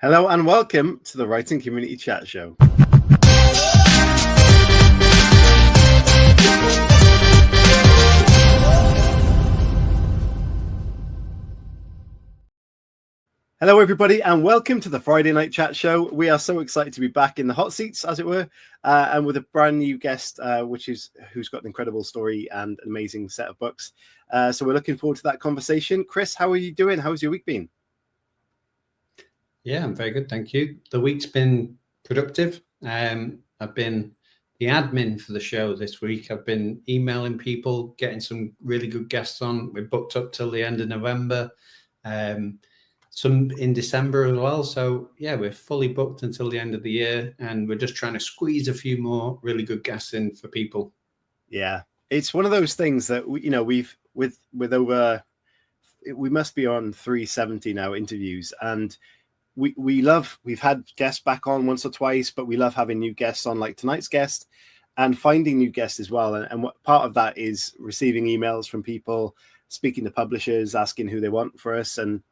Hello and welcome to the Writing Community Chat Show. Hello everybody and welcome to the Friday Night Chat Show. We are so excited to be back in the hot seats, as it were, and with a brand new guest, who's got an incredible story and an amazing set of books. So we're looking forward to that conversation. Chris, how are you doing? How's your week been? Yeah, I'm very good, thank you. The week's been productive. I've been the admin for the show this week. I've been emailing people, getting some really good guests on. We're booked up till the end of November, some in December as well. So yeah, we're fully booked until the end of the year, and we're just trying to squeeze a few more really good guests in for people. Yeah, it's one of those things that we've with over, we must be on 370 now interviews, and we've had guests back on once or twice, but we love having new guests on, like tonight's guest, and finding new guests as well. And what part of that is receiving emails from people, speaking to publishers, asking who they want for us. And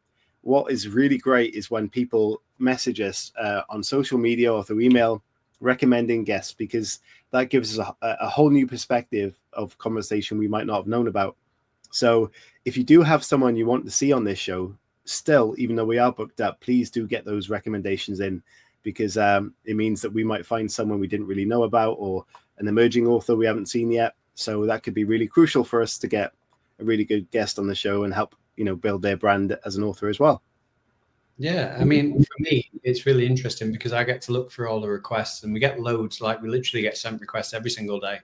what is really great is when people message us on social media or through email recommending guests, because that gives us a whole new perspective of conversation we might not have known about. So if you do have someone you want to see on this show, still, even though we are booked up, please do get those recommendations in, because it means that we might find someone we didn't really know about, or an emerging author we haven't seen yet. So that could be really crucial for us to get a really good guest on the show and help build their brand as an author as well. Yeah, I mean, for me, it's really interesting because I get to look through all the requests, and we get loads. Like, we literally get sent requests every single day.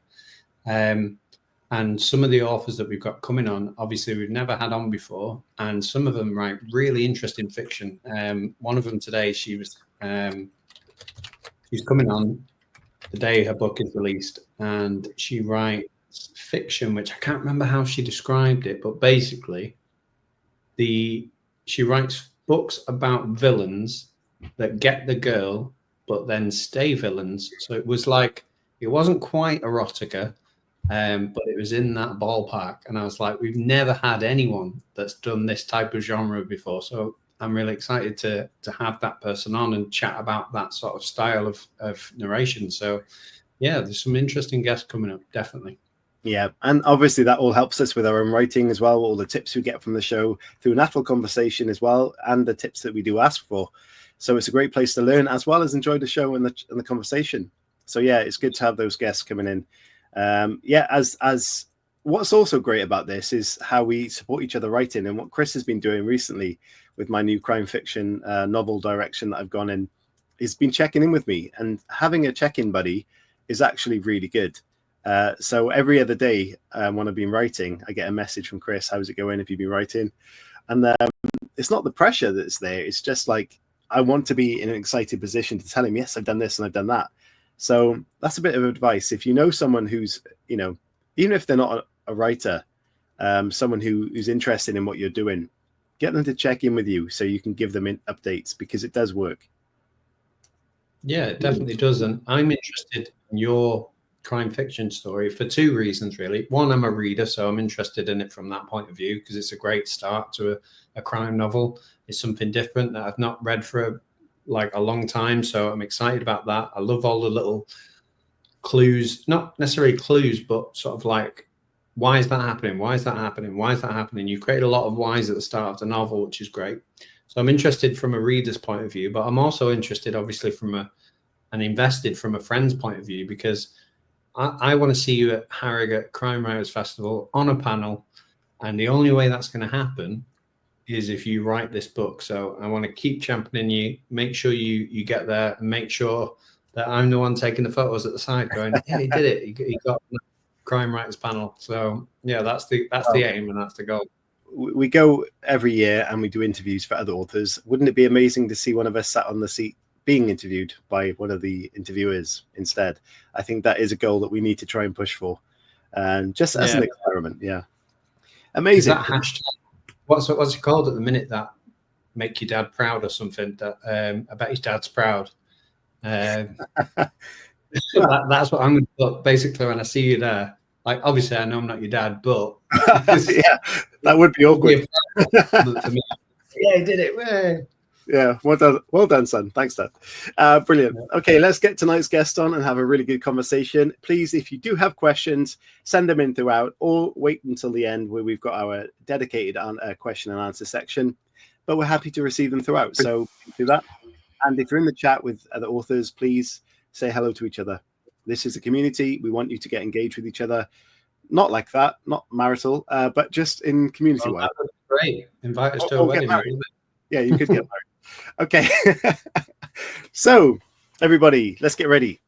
And some of the authors that we've got coming on, obviously, we've never had on before. And some of them write really interesting fiction. One of them today, she's coming on the day her book is released. And she writes fiction, which I can't remember how she described it. But basically, she writes books about villains that get the girl, but then stay villains. So it wasn't quite erotica. But it was in that ballpark, and I was like, we've never had anyone that's done this type of genre before, so I'm really excited to have that person on and chat about that sort of style of narration. So yeah, there's some interesting guests coming up, definitely. Yeah, and obviously that all helps us with our own writing as well, all the tips we get from the show through natural conversation as well, and the tips that we do ask for. So it's a great place to learn as well as enjoy the show and the conversation. So yeah, it's good to have those guests coming in. As what's also great about this is how we support each other writing, and what Chris has been doing recently with my new crime fiction novel direction that I've gone in. He's been checking in with me, and having a check-in buddy is actually really good. So every other day when I've been writing, I get a message from Chris. How's it going? Have you been writing? And it's not the pressure that's there. It's just like, I want to be in an excited position to tell him, yes, I've done this and I've done that. So that's a bit of advice. If you know someone who's, even if they're not a writer, someone who's interested in what you're doing, get them to check in with you so you can give them updates, because it does work. Yeah, it definitely does. And I'm interested in your crime fiction story for two reasons, really. One, I'm a reader, so I'm interested in it from that point of view, because it's a great start to a crime novel. It's something different that I've not read for a long time, so I'm excited about that. I love all the little clues, not necessarily clues, but sort of like, why is that happening? Why is that happening? Why is that happening? You create a lot of whys at the start of the novel, which is great. So I'm interested from a reader's point of view, but I'm also interested, obviously, and invested from a friend's point of view, because I want to see you at Harrogate Crime Writers Festival on a panel, and the only way that's going to happen is if you write this book. So I want to keep championing you, make sure you get there, and make sure that I'm the one taking the photos at the side going, yeah, he did it. He got the crime writers panel. So yeah, that's the aim, and that's the goal. We go every year and we do interviews for other authors. Wouldn't it be amazing to see one of us sat on the seat being interviewed by one of the interviewers instead? I think that is a goal that we need to try and push for, just as an experiment. Yeah, amazing. Is that hashtag? What's it called at the minute? That make your dad proud or something? That I bet his dad's proud. That's what I'm going to put basically when I see you there. Like, obviously, I know I'm not your dad, but yeah, that would be awkward. For me. Yeah, he did it. Yeah, well done, son. Thanks, Dad. Brilliant. Okay, let's get tonight's guest on and have a really good conversation. Please, if you do have questions, send them in throughout, or wait until the end where we've got our dedicated question and answer section. But we're happy to receive them throughout, so do that. And if you're in the chat with other authors, please say hello to each other. This is a community. We want you to get engaged with each other. Not like that, not marital, but just in community-wise. Well, great. Invite us to a wedding. Yeah, you could get married. Okay. So, everybody, let's get ready.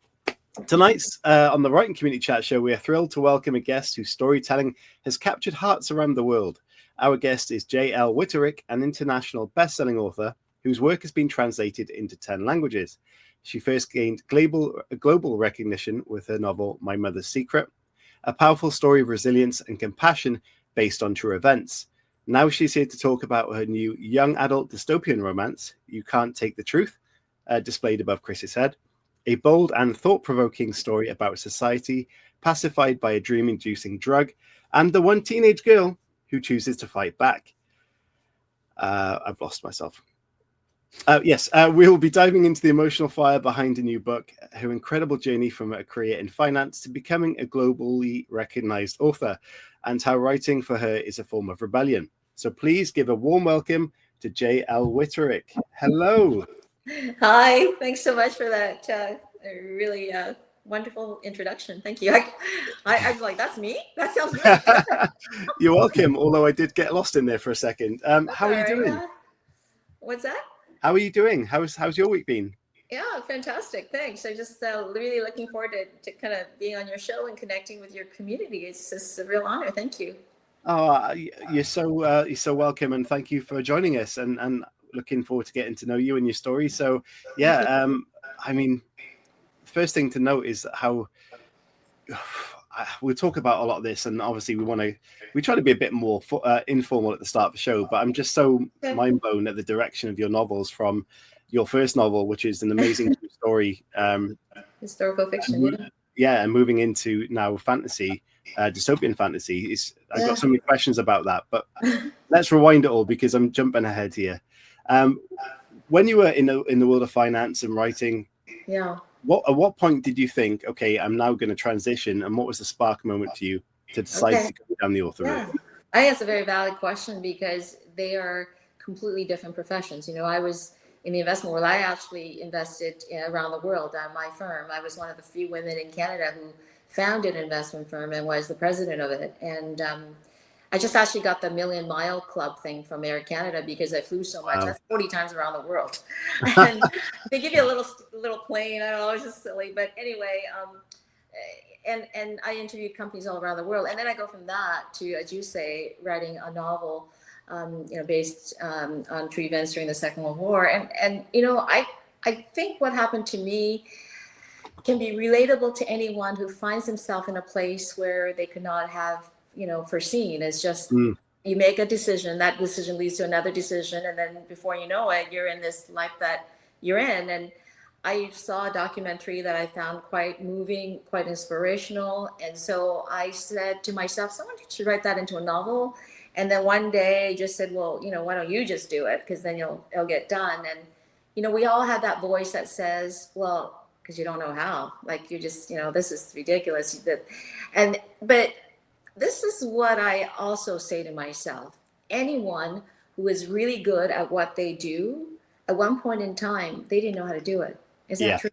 Tonight's on the Writing Community Chat Show, we are thrilled to welcome a guest whose storytelling has captured hearts around the world. Our guest is J.L. Witterick, an international best-selling author whose work has been translated into 10 languages. She first gained global recognition with her novel, My Mother's Secret, a powerful story of resilience and compassion based on true events. Now she's here to talk about her new young adult dystopian romance, You Can't Take the Truth, displayed above Chris's head, a bold and thought-provoking story about society pacified by a dream-inducing drug, and the one teenage girl who chooses to fight back. I've lost myself. Yes, we'll be diving into the emotional fire behind a new book, her incredible journey from a career in finance to becoming a globally recognized author, and how writing for her is a form of rebellion. So please give a warm welcome to J.L. Witterick. Hello. Hi, thanks so much for that really wonderful introduction. Thank you. I was like, that's me? That sounds really good. You're welcome, although I did get lost in there for a second. How are you doing? What's that? How are you doing? How's your week been? Yeah, fantastic. Thanks. I just really looking forward to kind of being on your show and connecting with your community. It's just a real honor. Thank you. Oh, you're so welcome, and thank you for joining us. And looking forward to getting to know you and your story. So, yeah, I mean, first thing to note is how we'll talk about a lot of this, and obviously we try to be a bit more informal at the start of the show, but I'm just so mind blown at the direction of your novels, from your first novel, which is an amazing story, historical fiction, and moving into now fantasy, dystopian fantasy. I've got so many questions about that, but let's rewind it all because I'm jumping ahead here. When you were in the world of finance and writing, at what point did you think, okay, I'm now going to transition, and what was the spark moment for you to decide to go down the author route? I think it's a very valid question because they are completely different professions. I was in the investment world. I actually invested around the world. My firm, I was one of the few women in Canada who founded an investment firm and was the president of it. And I just actually got the Million Mile Club thing from Air Canada because I flew so much. That's 40 times around the world. And they give you a little plane. I don't know, it was just silly. But anyway, and I interviewed companies all around the world. And then I go from that to, as you say, writing a novel, based on true events during the Second World War. And I think what happened to me can be relatable to anyone who finds himself in a place where they could not have foreseen. It's just you make a decision, that decision leads to another decision, and then before you know it, you're in this life that you're in. And I saw a documentary that I found quite moving, quite inspirational, and so I said to myself, someone should write that into a novel. And then one day I just said, well, why don't you just do it, because then it'll get done. And we all have that voice that says, well, because you don't know how, like, you just this is ridiculous. But this is what I also say to myself. Anyone who is really good at what they do, at one point in time, they didn't know how to do it. Is that true?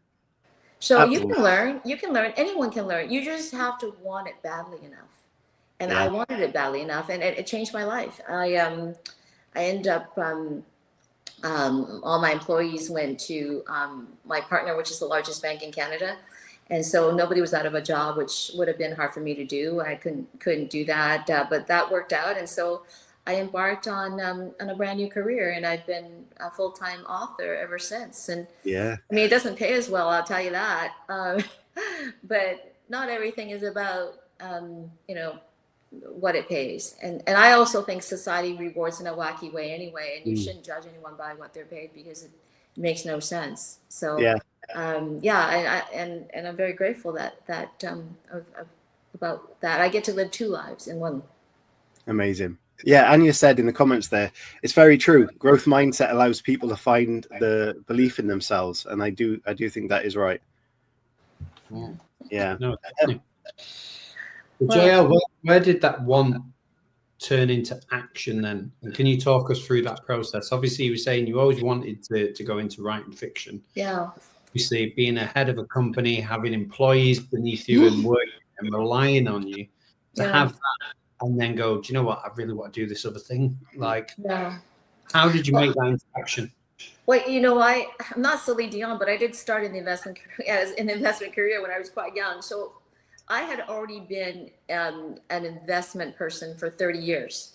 So absolutely. You can learn, anyone can learn. You just have to want it badly enough. And I wanted it badly enough, and it changed my life. I ended up, all my employees went to my partner, which is the largest bank in Canada. And so nobody was out of a job, which would have been hard for me to do. I couldn't do that, but that worked out. And so I embarked on a brand new career, and I've been a full-time author ever since. And I mean, it doesn't pay as well, I'll tell you that. But not everything is about, what it pays. And I also think society rewards in a wacky way anyway, and you shouldn't judge anyone by what they're paid because it makes no sense. So and I'm very grateful that about that. I get to live two lives in one. Amazing. Yeah, Anya said in the comments there, it's very true. Growth mindset allows people to find the belief in themselves, and I do think that is right. Yeah. No, definitely. Well, JL, where did that want turn into action then? And can you talk us through that process? Obviously, you were saying you always wanted to go into writing fiction. yeah. Obviously, being a head of a company, having employees beneath you and working and relying on you, to have that and then go, do you know what? I really want to do this other thing. Like, how did you make that into action? Well, you know, I'm not Celine Dion, but I did start in the investment career when I was quite young. So I had already been an investment person for 30 years.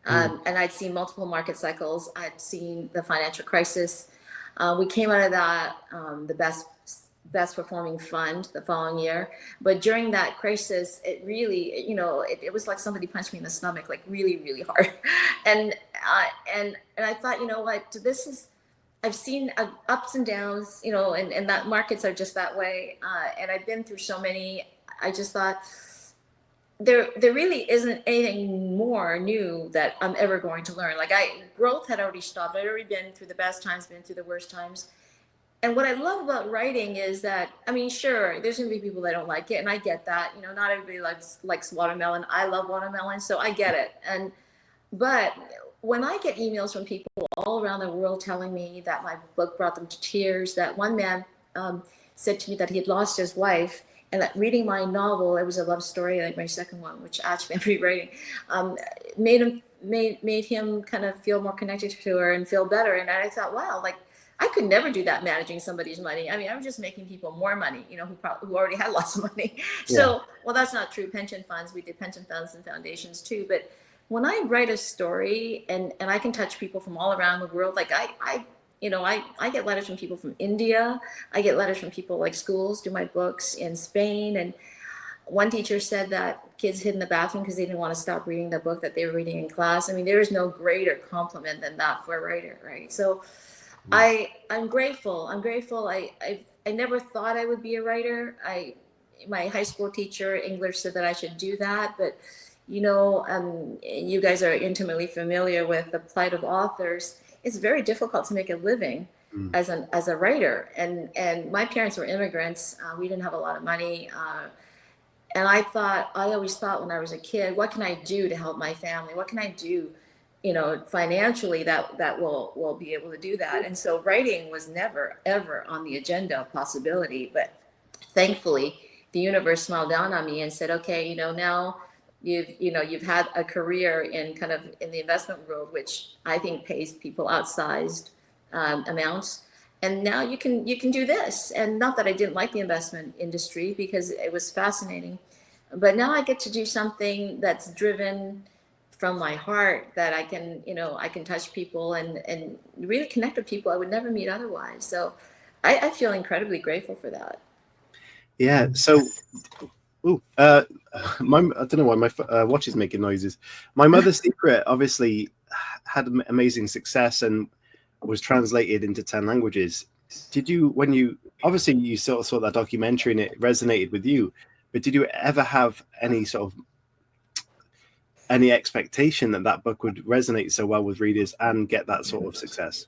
And I'd seen multiple market cycles. I'd seen the financial crisis. We came out of that, the best performing fund the following year. But during that crisis, it really, you know, it was like somebody punched me in the stomach, like really, really hard. And I thought, you know what, I've seen ups and downs, you know, and that markets are just that way. And I've been through so many. I just thought there really isn't anything more new that I'm ever going to learn. Like growth had already stopped. I'd already been through the best times, been through the worst times. And what I love about writing is that, I mean, sure, there's going to be people that don't like it, and I get that. You know, not everybody likes watermelon. I love watermelon, so I get it. But when I get emails from people all around the world telling me that my book brought them to tears, that one man said to me that he had lost his wife, and that reading my novel, it was a love story, like my second one, which actually I'm rewriting, made him kind of feel more connected to her and feel better. And I thought, wow, like, I could never do that managing somebody's money. I mean, I was just making people more money, you know, who already had lots of money. So, well, that's not true. Pension funds, we did pension funds and foundations too. But when I write a story and I can touch people from all around the world, like I get letters from people from India. I get letters from people like schools do my books in Spain. And one teacher said that kids hid in the bathroom because they didn't want to stop reading the book that they were reading in class. I mean, there is no greater compliment than that for a writer, right? So I'm grateful. I never thought I would be a writer. My high school teacher, English, said that I should do that. But, you know, you guys are intimately familiar with the plight of authors. It's very difficult to make a living as a writer. And my parents were immigrants. We didn't have a lot of money. And I always thought when I was a kid, what can I do to help my family? What can I do, you know, financially that will be able to do that? And so writing was never, ever on the agenda possibility. But thankfully, the universe smiled down on me and said, okay, you know, now you've had a career in the investment world, which I think pays people outsized amounts. And now you can do this. And not that I didn't like the investment industry, because it was fascinating, but now I get to do something that's driven from my heart, that I can touch people and really connect with people I would never meet otherwise. So I feel incredibly grateful for that. Yeah. So, I don't know why my watch is making noises. My Mother's Secret obviously had amazing success and was translated into 10 languages. Did you, obviously you sort of saw that documentary and it resonated with you, but did you ever have any expectation that book would resonate so well with readers and get that sort of success?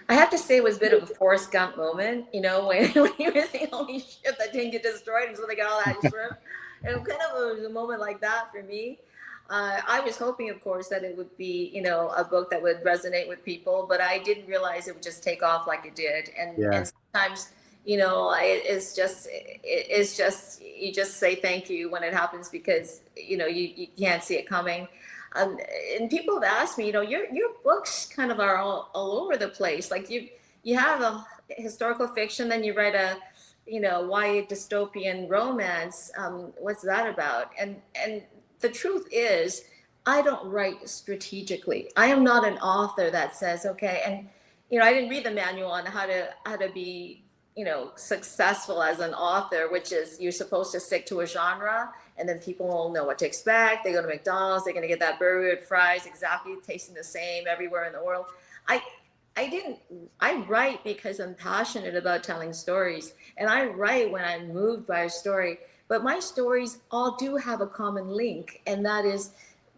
I have to say it was a bit of a Forrest Gump moment, you know, when he was the only ship that didn't get destroyed, and so they got all that shrimp. And kind of was a moment like that for me. I was hoping, of course, that it would be, you know, a book that would resonate with people, but I didn't realize it would just take off like it did. And sometimes, you know, it's just you just say thank you when it happens, because, you know, you can't see it coming. And people have asked me, you know, your books kind of are all over the place. Like you have a historical fiction, then you write a, you know, YA dystopian romance. What's that about? And the truth is, I don't write strategically. I am not an author that says, okay, and, you know, I didn't read the manual on how to be, you know, successful as an author, which is you're supposed to stick to a genre, and then people will know what to expect. They go to McDonald's, they're going to get that burger with fries, exactly tasting the same everywhere in the world. I write because I'm passionate about telling stories, and I write when I'm moved by a story. But my stories all do have a common link, and that is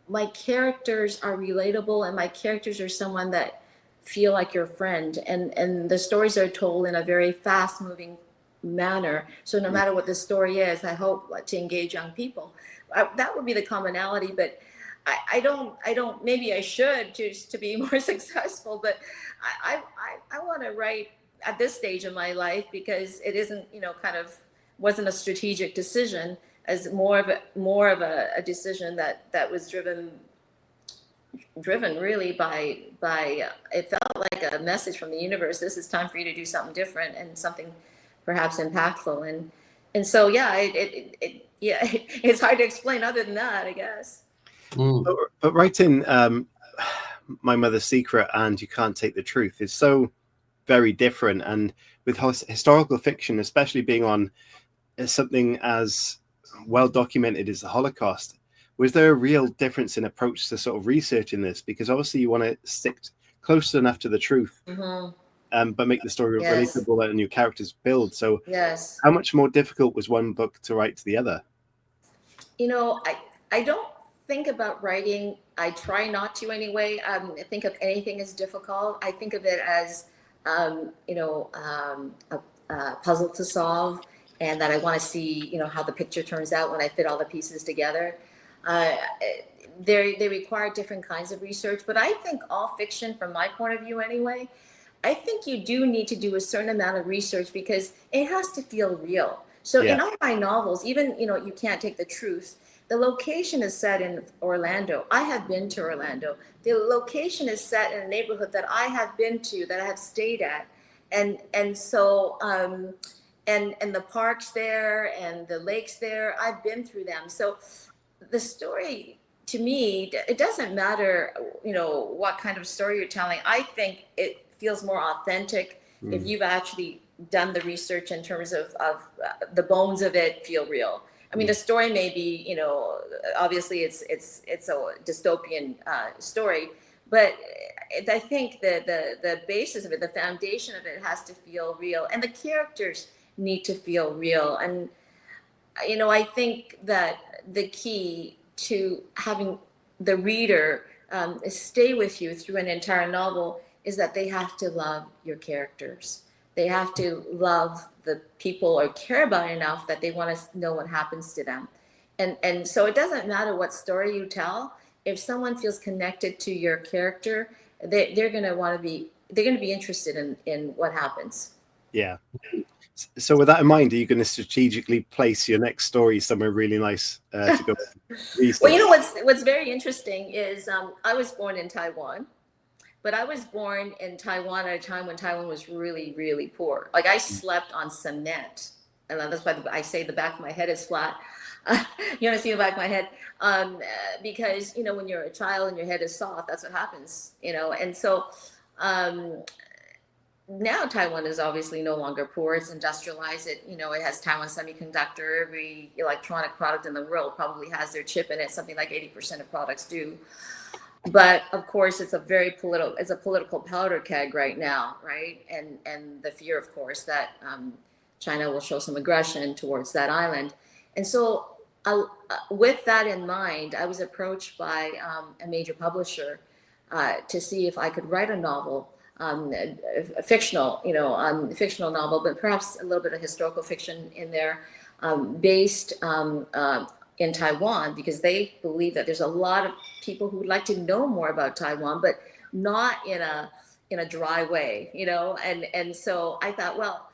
my characters are relatable, and my characters are someone that feel like your friend, and the stories are told in a very fast moving manner. So no matter what the story is, I hope to engage young people. That would be the commonality, but I don't, maybe I should choose to be more successful, but I want to write at this stage of my life because it isn't, kind of wasn't a strategic decision, as more of a decision that was driven really by it felt like a message from the universe. This is time for you to do something different and something perhaps impactful. And so, yeah, it's hard to explain other than that, I guess. But writing My Mother's Secret and You Can't Take the Truth is so very different. And with historical fiction, especially being on something as well documented as the Holocaust, was there a real difference in approach to sort of researching this? Because obviously you want to stick close enough to the truth, but make the story relatable and your characters build. So how much more difficult was one book to write to the other? I don't think about writing. I try not to anyway. I think of anything as difficult. I think of it as, a puzzle to solve, and that I want to see, how the picture turns out when I fit all the pieces together. They require different kinds of research, but I think all fiction, from my point of view anyway, I think you do need to do a certain amount of research because it has to feel real. So in all my novels, even, You Can't Take the Truth, the location is set in Orlando. I have been to Orlando. The location is set in a neighborhood that I have been to, that I have stayed at. And so, and the parks there and the lakes there, I've been through them. So the story, to me, it doesn't matter, what kind of story you're telling. I think it feels more authentic if you've actually done the research in terms of the bones of it feel real. I mean, the story may be, obviously it's a dystopian story, but I think the basis of it, the foundation of it, has to feel real, and the characters need to feel real. And I think that the key to having the reader stay with you through an entire novel is that they have to love your characters. They have to love the people or care about it enough that they want to know what happens to them. And so it doesn't matter what story you tell. If someone feels connected to your character, they're going to be interested in what happens. Yeah. So with that in mind, are you going to strategically place your next story somewhere really nice to go research? Well, what's very interesting is I was born in Taiwan, but I was born in Taiwan at a time when Taiwan was really, really poor. Like, I slept on cement, and that's why I say the back of my head is flat. You want to see the back of my head? Because, when you're a child and your head is soft, that's what happens, And so now Taiwan is obviously no longer poor. It's industrialized. It has Taiwan Semiconductor. Every electronic product in the world probably has their chip in it. Something like 80% of products do. But of course, it's a political powder keg right now, right? And the fear, of course, that China will show some aggression towards that island. And so with that in mind, I was approached by a major publisher to see if I could write a novel, a fictional novel, but perhaps a little bit of historical fiction in there, based in Taiwan, because they believe that there's a lot of people who would like to know more about Taiwan, but not in a dry way, and so I thought, well,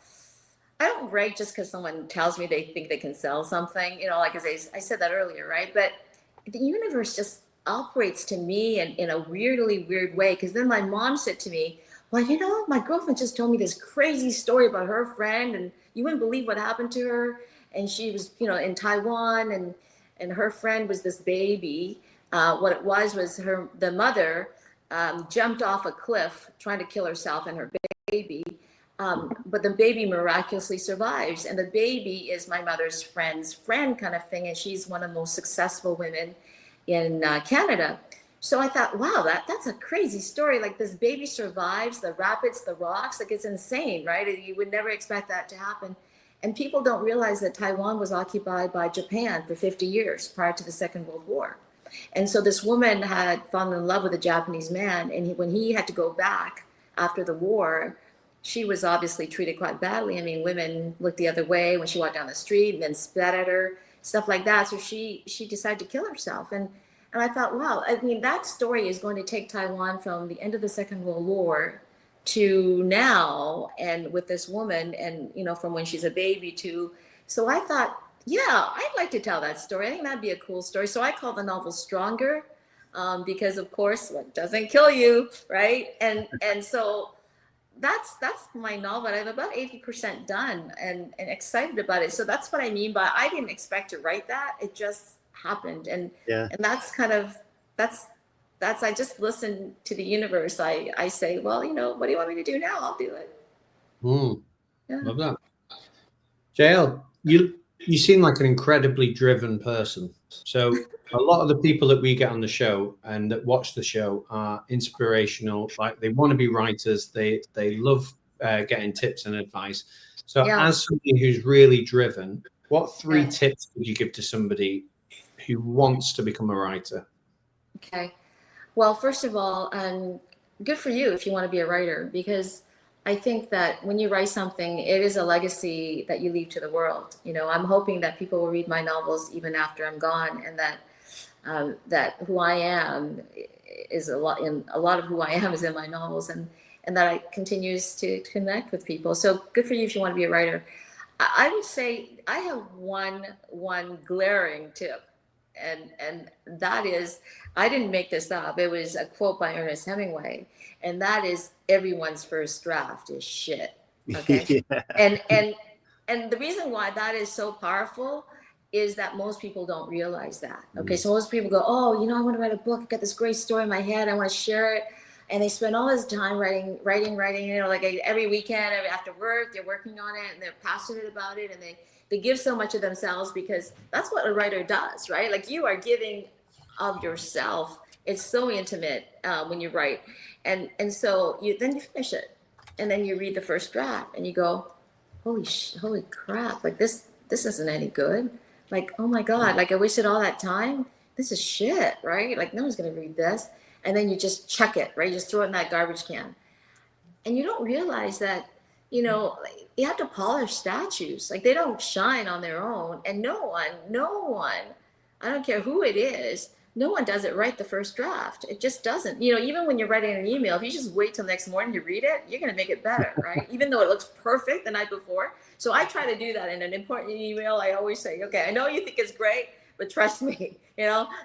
I don't write just because someone tells me they think they can sell something, like as I said that earlier, right? But the universe just operates to me in a weirdly weird way, because then my mom said to me, well, my girlfriend just told me this crazy story about her friend, and you wouldn't believe what happened to her. And she was, in Taiwan, and her friend was this baby. What it was the mother jumped off a cliff trying to kill herself and her baby. But the baby miraculously survives. And the baby is my mother's friend's friend, kind of thing. And she's one of the most successful women in Canada. So I thought, wow, that's a crazy story. Like, this baby survives the rapids, the rocks. Like, it's insane, right? You would never expect that to happen. And people don't realize that Taiwan was occupied by Japan for 50 years prior to the Second World War. And so this woman had fallen in love with a Japanese man, and when he had to go back after the war, she was obviously treated quite badly. I mean, women looked the other way when she walked down the street, men spat at her, stuff like that. So she decided to kill herself. And I thought, wow, I mean, that story is going to take Taiwan from the end of the Second World War to now, and with this woman, and from when she's a baby to. So I thought, yeah, I'd like to tell that story. I think that'd be a cool story. So I call the novel Stronger, because of course, what doesn't kill you, right? And so that's my novel. I'm about 80% done, and excited about it. So that's what I mean by I didn't expect to write that. It just happened, and that's kind of that's I just listen to the universe. I say, well, what do you want me to do now? I'll do it. Love that. JL, you seem like an incredibly driven person. So a lot of the people that we get on the show and that watch the show are inspirational. Like, they want to be writers. They love getting tips and advice. So as somebody who's really driven, what 3 tips would you give to somebody who wants to become a writer? Okay. Well, first of all, good for you if you want to be a writer, because I think that when you write something, it is a legacy that you leave to the world. I'm hoping that people will read my novels even after I'm gone, and that who I am is a lot of who I am is in my novels, and that it continues to connect with people. So good for you if you want to be a writer. I would say I have one glaring tip. And that is, I didn't make this up. It was a quote by Ernest Hemingway, and that is, everyone's first draft is shit. Okay. And the reason why that is so powerful is that most people don't realize that. Okay. So most people go, oh, I want to write a book. I got this great story in my head. I want to share it. And they spend all this time writing, like every weekend, after work, they're working on it, and they're passionate about it, and they give so much of themselves, because that's what a writer does, right? Like, you are giving of yourself. It's so intimate when you write. And so then you finish it, and then you read the first draft, and you go, holy crap, like this isn't any good. Like, oh my God, like I wasted all that time. This is shit, right? Like, no one's going to read this. And then you just chuck it, right? You just throw it in that garbage can. And you don't realize that, you have to polish statues. Like, they don't shine on their own. And no one, I don't care who it is, no one does it right the first draft. It just doesn't. Even when you're writing an email, if you just wait till next morning to read it, you're going to make it better, right? Even though it looks perfect the night before. So I try to do that in an important email. I always say, okay, I know you think it's great, but trust me,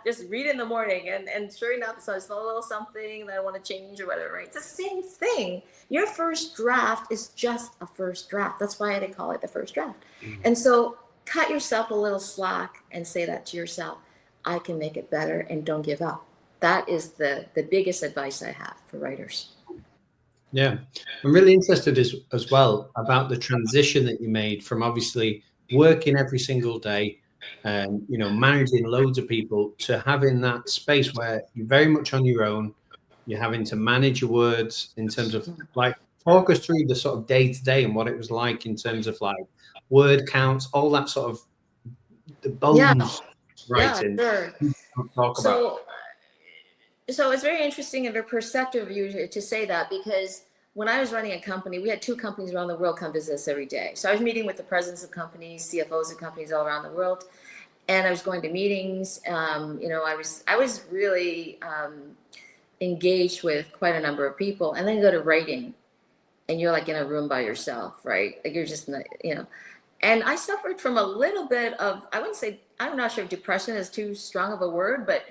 just read it in the morning. And sure enough, so it's a little something that I want to change or whatever, right? It's the same thing. Your first draft is just a first draft. That's why they call it the first draft. And so cut yourself a little slack and say that to yourself. I can make it better, and don't give up. That is the biggest advice I have for writers. Yeah. I'm really interested as well about the transition that you made from obviously working every single day and, managing loads of people, to having that space where you're very much on your own. You're having to manage your words in terms of, like, talk us through the sort of day to day and what it was like in terms of, like, word counts, all that sort of the bones writing. Yeah, sure. So it's very interesting and very perceptive of you to say that, because when I was running a company, we had 2 companies around the world come visit us every day. So I was meeting with the presidents of companies, CFOs of companies all around the world, and I was going to meetings. I was really engaged with quite a number of people, and then you go to writing, and you're like in a room by yourself, right? Like, you're just, and I suffered from a little bit of, I'm not sure if depression is too strong of a word, but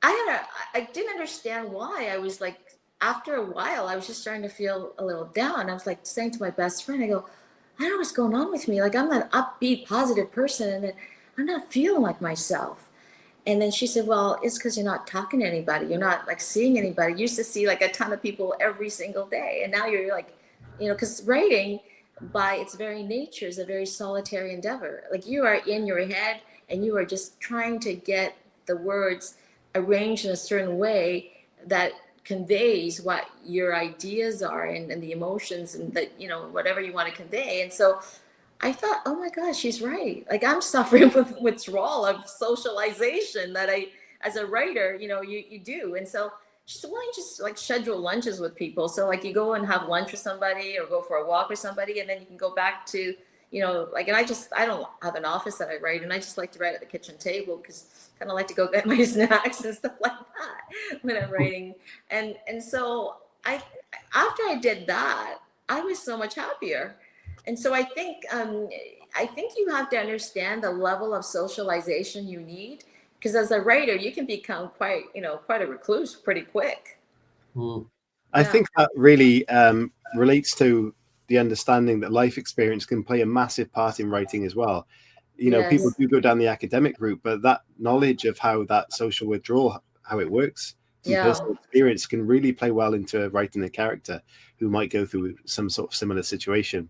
I didn't understand why. I was like, after a while, I was just starting to feel a little down. I was like saying to my best friend, I go, I don't know what's going on with me. Like, I'm an upbeat, positive person, and I'm not feeling like myself. And then she said, well, it's because you're not talking to anybody. You're not like seeing anybody. You used to see like a ton of people every single day. And now you're like, because writing by its very nature is a very solitary endeavor. Like, you are in your head, and you are just trying to get the words arranged in a certain way that conveys what your ideas are, and the emotions, and that, whatever you want to convey. And so I thought, oh my gosh, she's right. Like, I'm suffering with withdrawal of socialization that as a writer, you do. And so she said, why don't you just like schedule lunches with people? So like you go and have lunch with somebody or go for a walk with somebody, and then you can go back to, like, and I don't have an office that I write, and I just like to write at the kitchen table because I kind of like to go get my snacks and stuff like that when I'm writing. And so after I did that, I was so much happier. And so I think you have to understand the level of socialization you need, because as a writer, you can become quite a recluse pretty quick. I think that really relates to the understanding that life experience can play a massive part in writing as well. People do go down the academic route, but that knowledge of how that social withdrawal, how it works from personal experience, can really play well into writing a character who might go through some sort of similar situation.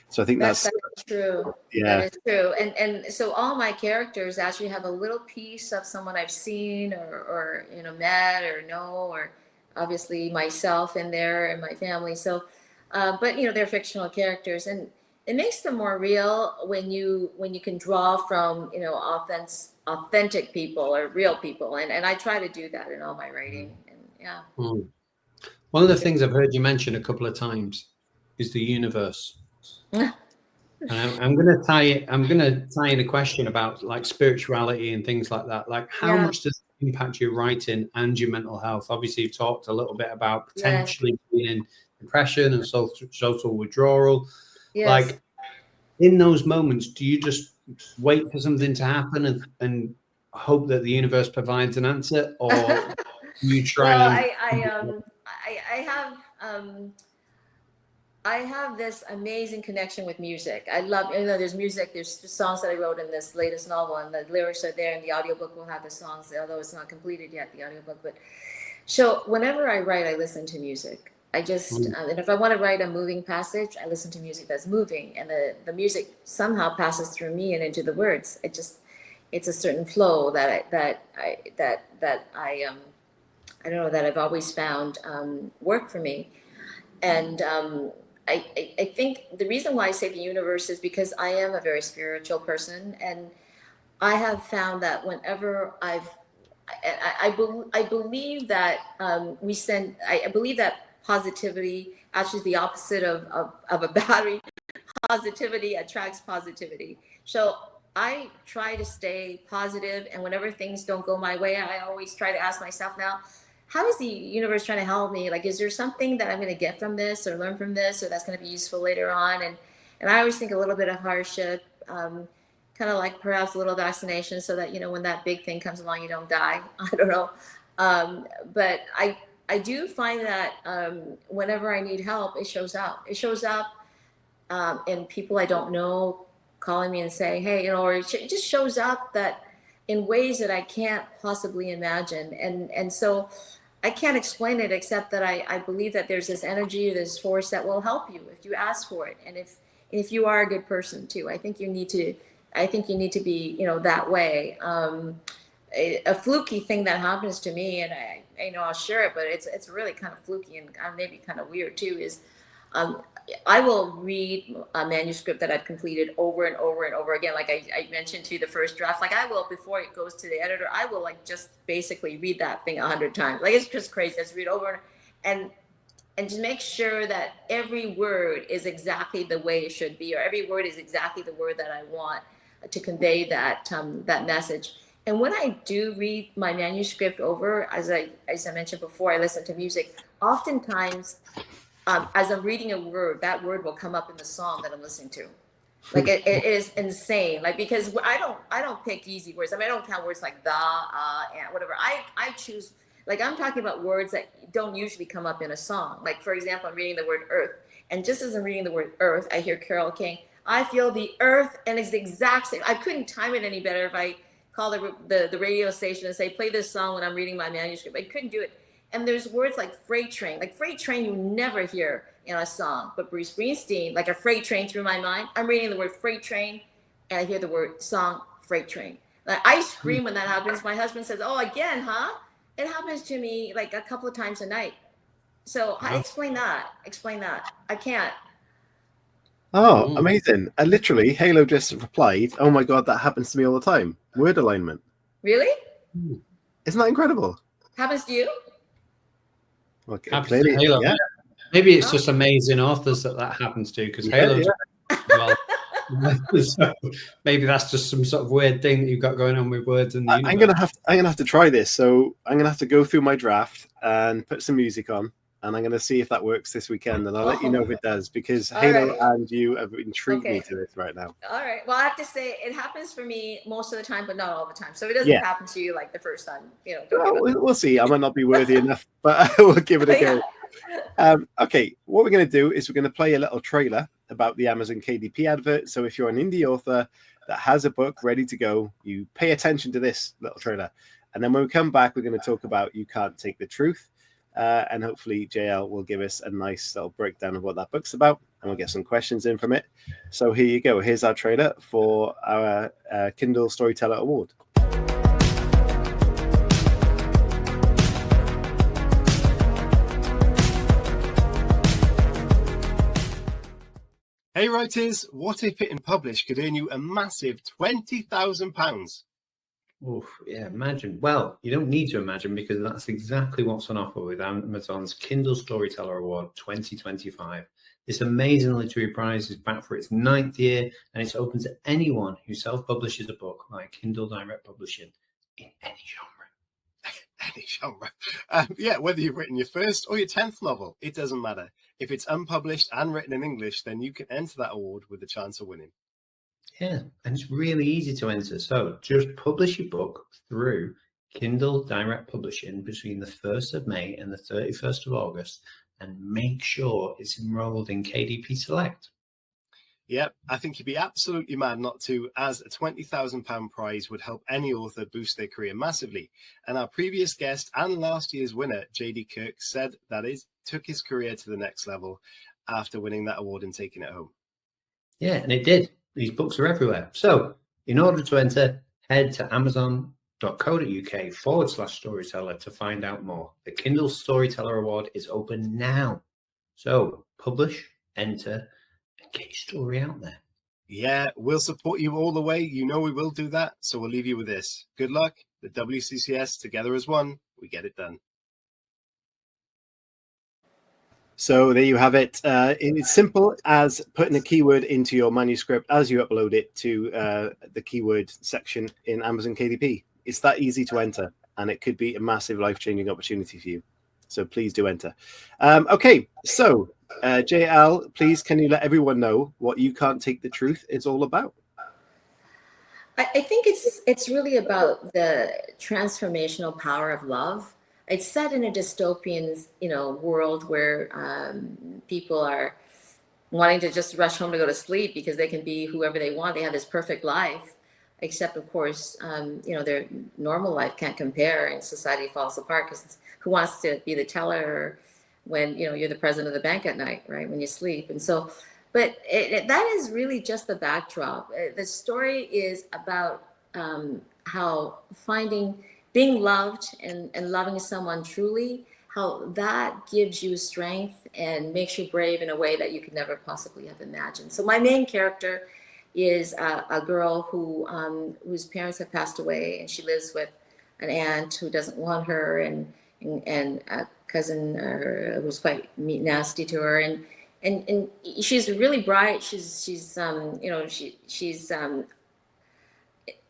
So I think that's true. Yeah, that is true. And so all my characters actually have a little piece of someone I've seen or met or know, or obviously myself in there and my family. So, but they're fictional characters, and it makes them more real when you can draw from authentic people or real people, and I try to do that in all my writing. And one of the things I've heard you mention a couple of times is the universe. And I'm going to tie in a question about like spirituality and things like that. Like, how much does it impact your writing and your mental health? Obviously, you've talked a little bit about potentially being in depression and social withdrawal. Like, in those moments, do you just wait for something to happen and hope that the universe provides an answer, or you try? Well, I have this amazing connection with music. I love, there's music, there's songs that I wrote in this latest novel, and the lyrics are there, and the audiobook will have the songs, although it's not completed yet, the audiobook. But so whenever I write, I listen to music. I just, and if I want to write a moving passage, I listen to music that's moving, and the music somehow passes through me and into the words. It's a certain flow that I don't know, that I've always found work for me. And I think the reason why I say the universe is because I am a very spiritual person, and I have found that whenever I believe that I believe that positivity actually is the opposite of a battery. Positivity attracts positivity. So I try to stay positive, and whenever things don't go my way, I always try to ask myself, now, how is the universe trying to help me? Like, is there something that I'm going to get from this or learn from this, or that's going to be useful later on? And I always think a little bit of hardship, kind of like perhaps a little vaccination, so that, when that big thing comes along, you don't die. I don't know. But I do find that whenever I need help, it shows up. It shows up in people I don't know calling me and saying, hey, or it just shows up that in ways that I can't possibly imagine. And so I can't explain it, except that I believe that there's this energy, this force that will help you if you ask for it. And if you are a good person too, I think you need to be, that way. A fluky thing that happens to me, and I'll share it, but it's really kind of fluky and maybe kind of weird too, is I will read a manuscript that I've completed over and over and over again. Like I mentioned to you, the first draft, like I will, before it goes to the editor, I will like just basically read that thing 100 times. Like, it's just crazy. I just read over and just make sure that every word is exactly the way it should be, or every word is exactly the word that I want to convey that message. And when I do read my manuscript over, as I mentioned before, I listen to music. Oftentimes, as I'm reading a word, that word will come up in the song that I'm listening to. Like it is insane. Like, because I don't pick easy words. I mean, I don't count words like the, and whatever. I choose, like, I'm talking about words that don't usually come up in a song. Like, for example, I'm reading the word earth, and just as I'm reading the word earth, I hear Carole King. I feel the earth, and it's the exact same. I couldn't time it any better if I call the radio station and say, play this song when I'm reading my manuscript. I couldn't do it. And there's words like freight train. Like freight train, you never hear in a song. But Bruce Springsteen, like a freight train through my mind. I'm reading the word freight train, and I hear the word song freight train. Like, I scream when that happens. My husband says, oh, again, huh? It happens to me like a couple of times a night. So I explain that. I can't. Oh, amazing. Literally, Halo just replied, oh my God, that happens to me all the time. Word alignment. Really? Isn't that incredible? Happens to you? Okay, Happens to clearly, Halo. yeah. Maybe it's just amazing authors that happens to, because Halo's well. So maybe that's just some sort of weird thing that you've got going on with words in the universe. I'm gonna have to try this. So I'm gonna have to go through my draft and put some music on, and I'm gonna see if that works this weekend, and I'll let you know if it does, because Halo and you have intrigued me to this right now. All right. Well, I have to say it happens for me most of the time, but not all the time. So if it doesn't happen to you like the first time, we'll see. I might not be worthy enough, but we'll give it a go. Okay, what we're going to do is we're going to play a little trailer about the Amazon KDP advert. So if you're an indie author that has a book ready to go, you pay attention to this little trailer. And then when we come back, we're going to talk about You Can't Take the Truth. And hopefully JL will give us a nice little breakdown of what that book's about, and we'll get some questions in from it. So here you go. Here's our trailer for our Kindle Storyteller Award. Hey writers, what if Hit and Publish could earn you a massive £20,000? Oh, yeah, imagine. Well, you don't need to imagine, because that's exactly what's on offer with Amazon's Kindle Storyteller Award 2025. This amazing literary prize is back for its 9th year, and it's open to anyone who self-publishes a book via Kindle Direct Publishing in any genre. Any genre. Yeah, whether you've written your first or your 10th novel, it doesn't matter. If it's unpublished and written in English, then you can enter that award with a chance of winning. Yeah, and it's really easy to enter. So just publish your book through Kindle Direct Publishing between the 1st of May and the 31st of August, and make sure it's enrolled in KDP Select. Yep, I think you'd be absolutely mad not to, as a £20,000 prize would help any author boost their career massively. And our previous guest and last year's winner, JD Kirk, said that it took his career to the next level after winning that award and taking it home. Yeah, and it did. These books are everywhere. So in order to enter, head to amazon.co.uk/storyteller to find out more. The Kindle Storyteller Award is open now. So publish, enter, and get your story out there. Yeah, we'll support you all the way. You know we will do that. So we'll leave you with this. Good luck. The WCCS, together as one, we get it done. So there you have it. It's simple as putting a keyword into your manuscript as you upload it to the keyword section in Amazon KDP. It's that easy to enter, and it could be a massive life-changing opportunity for you. So please do enter. Okay, so JL, please can you let everyone know what You Can't Take the Truth is all about? I think it's really about the transformational power of love. It's set in a dystopian, world where people are wanting to just rush home to go to sleep because they can be whoever they want. They have this perfect life, except of course, their normal life can't compare, and society falls apart because who wants to be the teller when you're the president of the bank at night, right? When you sleep, and so. But that is really just the backdrop. The story is about how being loved and loving someone truly, how that gives you strength and makes you brave in a way that you could never possibly have imagined. So my main character is a girl whose parents have passed away, and she lives with an aunt who doesn't want her, and a cousin who's quite nasty to her, and she's really bright. She's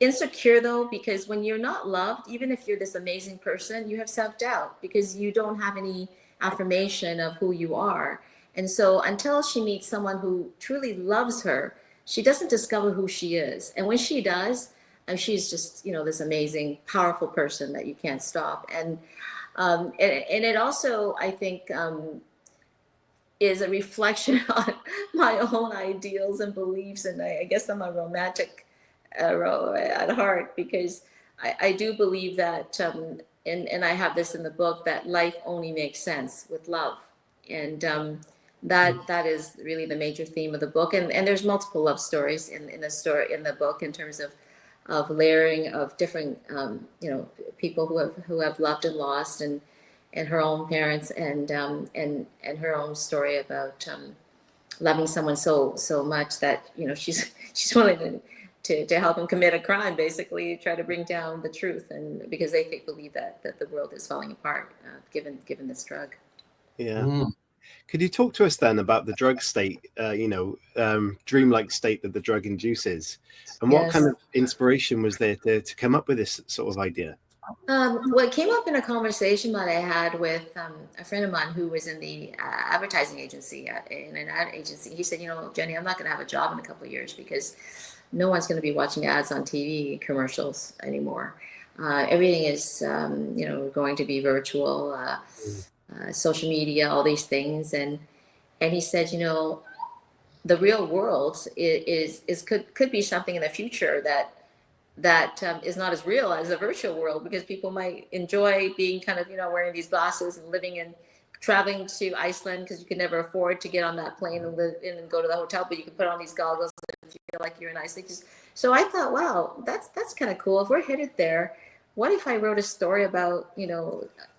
insecure though, because when you're not loved, even if you're this amazing person, you have self-doubt because you don't have any affirmation of who you are. And so until she meets someone who truly loves her, she doesn't discover who she is. And when she does, she's just this amazing, powerful person that you can't stop. And it also, I think, is a reflection on my own ideals and beliefs. And I guess I'm a romantic at heart, because I do believe that, and I have this in the book, that life only makes sense with love. And that is really the major theme of the book. And there's multiple love stories in the book, in terms of layering of different, people who have loved and lost, and her own parents, and her own story about loving someone so much that she's willing to to help him commit a crime, basically try to bring down the truth, and because they believe that the world is falling apart given this drug. Yeah. Could you talk to us then about the drug state, dreamlike state that the drug induces, and what kind of inspiration was there to come up with this sort of idea? Well, it came up in a conversation that I had with a friend of mine who was in the advertising agency, in an ad agency. He said, Jenny, I'm not going to have a job in a couple of years because no one's going to be watching ads on TV commercials anymore. Everything is, going to be virtual, social media, all these things. And he said, the real world could be something in the future that is not as real as the virtual world, because people might enjoy being kind of, wearing these glasses and living and traveling to Iceland because you can never afford to get on that plane and live in and go to the hotel, but you can put on these goggles and feel like you're in Iceland. So I thought, wow, that's kind of cool. If we're headed there, what if I wrote a story about,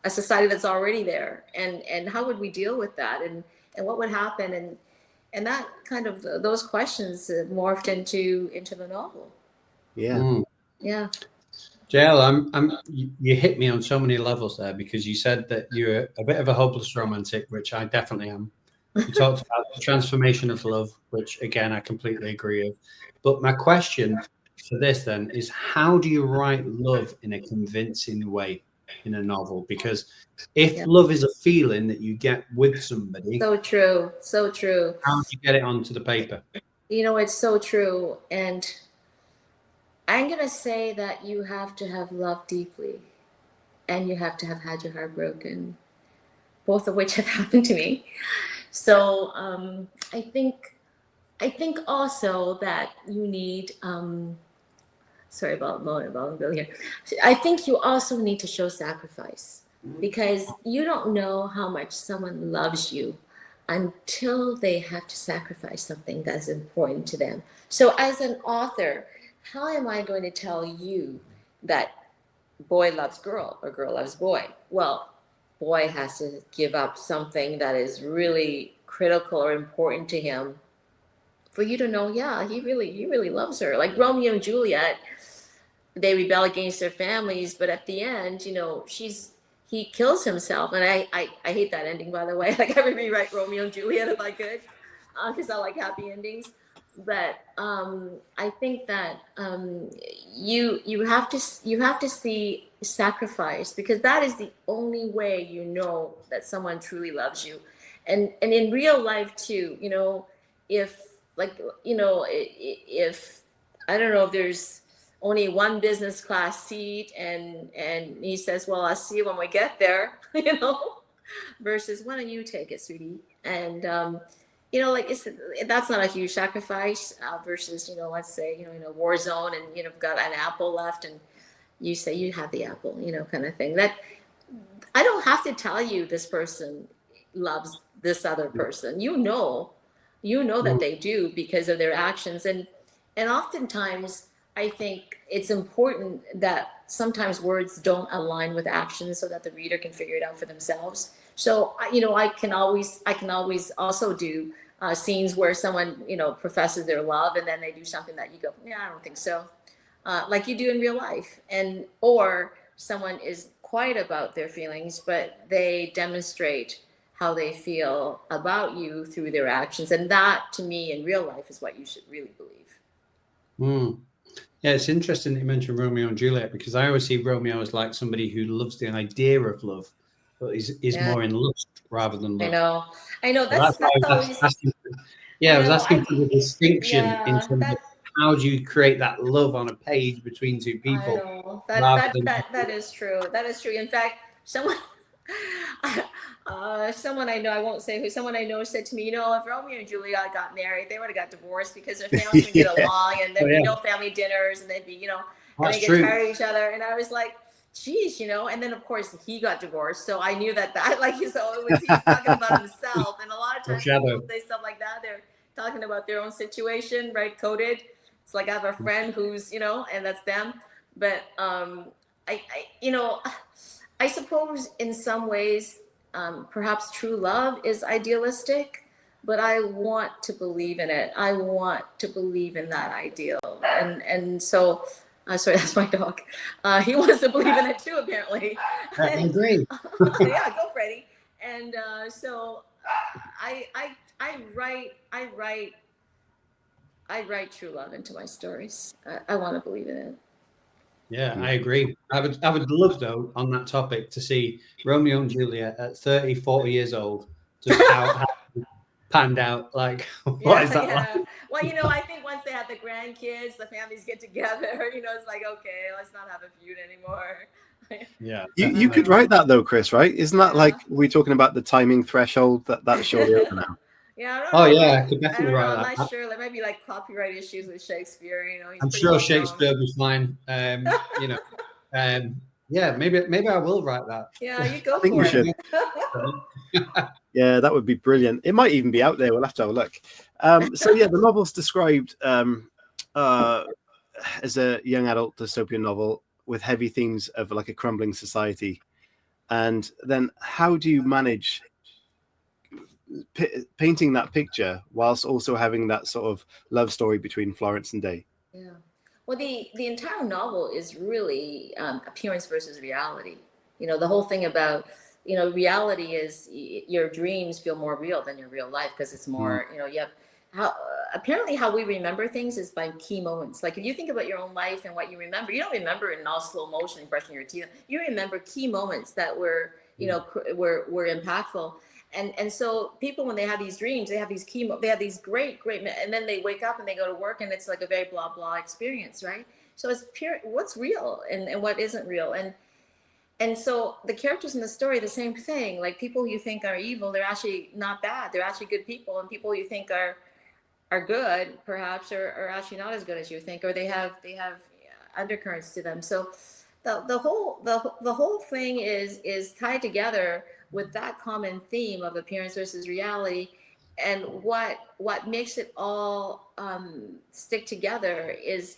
a society that's already there, and how would we deal with that, and what would happen, and that kind of those questions morphed into the novel. Yeah. Yeah. JL, you hit me on so many levels there, because you said that you're a bit of a hopeless romantic, which I definitely am. You talked about the transformation of love, which again I completely agree with. But my question for this then is, how do you write love in a convincing way in a novel? Because if love is a feeling that you get with somebody, so true. How do you get it onto the paper? It's so true. And I'm going to say that you have to have loved deeply, and you have to have had your heart broken, both of which have happened to me. So I think also that you need, sorry about Bill here. I think you also need to show sacrifice, because you don't know how much someone loves you until they have to sacrifice something that's important to them. So as an author, how am I going to tell you that boy loves girl or girl loves boy? Well, boy has to give up something that is really critical or important to him for you to know, yeah, he really loves her. Like Romeo and Juliet, they rebel against their families, but at the end, he kills himself. And I hate that ending, by the way. Like, I would rewrite Romeo and Juliet if I could, because I like happy endings. But I think that you have to see sacrifice, because that is the only way that someone truly loves you. And in real life too, if I don't know, if there's only one business class seat and he says, well, I'll see you when we get there, versus why don't you take it, sweetie? And that's not a huge sacrifice versus, let's say, in a war zone and you've got an apple left and you say you have the apple, kind of thing. That I don't have to tell you this person loves this other person. You know that they do because of their actions. And oftentimes I think it's important that sometimes words don't align with actions so that the reader can figure it out for themselves. So, I can always also do scenes where someone, professes their love and then they do something that you go, yeah, I don't think so. Like you do in real life, or someone is quiet about their feelings, but they demonstrate how they feel about you through their actions. And that, to me, in real life is what you should really believe. Yeah, it's interesting that you mentioned Romeo and Juliet, because I always see Romeo as like somebody who loves the idea of love, but is more in lust rather than love. I know. That's always. I was asking for the distinction in terms of how do you create that love on a page between two people. I know. That is true. That is true. In fact, someone I know, I won't say who, someone I know said to me, if Romeo and Juliet got married, they would have got divorced because their families would get along and there'd be no family dinners and they'd be, and they get tired of each other. And I was like, geez, and then of course he got divorced. So I knew that like, so he's talking about himself. And a lot of times people say stuff like that. They're talking about their own situation, right? Coded. It's like I have a friend who's, and that's them. But I suppose in some ways, perhaps true love is idealistic. but I want to believe in it. I want to believe in that ideal. And so, sorry, that's my dog. He wants to believe in it too, apparently. I agree. Yeah, go Freddie. And so I write true love into my stories. I want to believe in it. Yeah, I agree. I would love, though, on that topic, to see Romeo and Juliet at 30, 40 years old, just how panned out. Like, what is that like? Well, I think once they have the grandkids, the families get together, it's like, okay, let's not have a feud anymore. Yeah. You could write that, though, Chris, right? Isn't that like, we're talking about the timing threshold that's surely over now? Yeah, I don't know. Yeah, I could definitely write that. I'm not sure. There might be like copyright issues with Shakespeare. I'm sure Shakespeare was fine. Yeah, maybe I will write that. Yeah, you go I think for you should. Yeah, that would be brilliant. It might even be out there. We'll have to have a look. So yeah, the novel's described as a young adult dystopian novel with heavy themes of like a crumbling society. And then how do you manage painting that picture whilst also having that sort of love story between Florence and Day? Yeah. Well, the entire novel is really appearance versus reality. The whole thing about, reality is your dreams feel more real than your real life because it's more, you have how we remember things is by key moments. Like if you think about your own life and what you remember, you don't remember in all slow motion brushing your teeth. You remember key moments that were, were impactful. And so people, when they have these dreams, they have these they have these great, and then they wake up and they go to work and it's like a very blah, blah experience, right? So it's pure, what's real and what isn't real. And so the characters in the story, the same thing, like people you think are evil, they're actually not bad. They're actually good people. And people you think are good, perhaps, are actually not as good as you think, or they have undercurrents to them. So the whole thing is tied together with that common theme of appearance versus reality, and what makes it all stick together is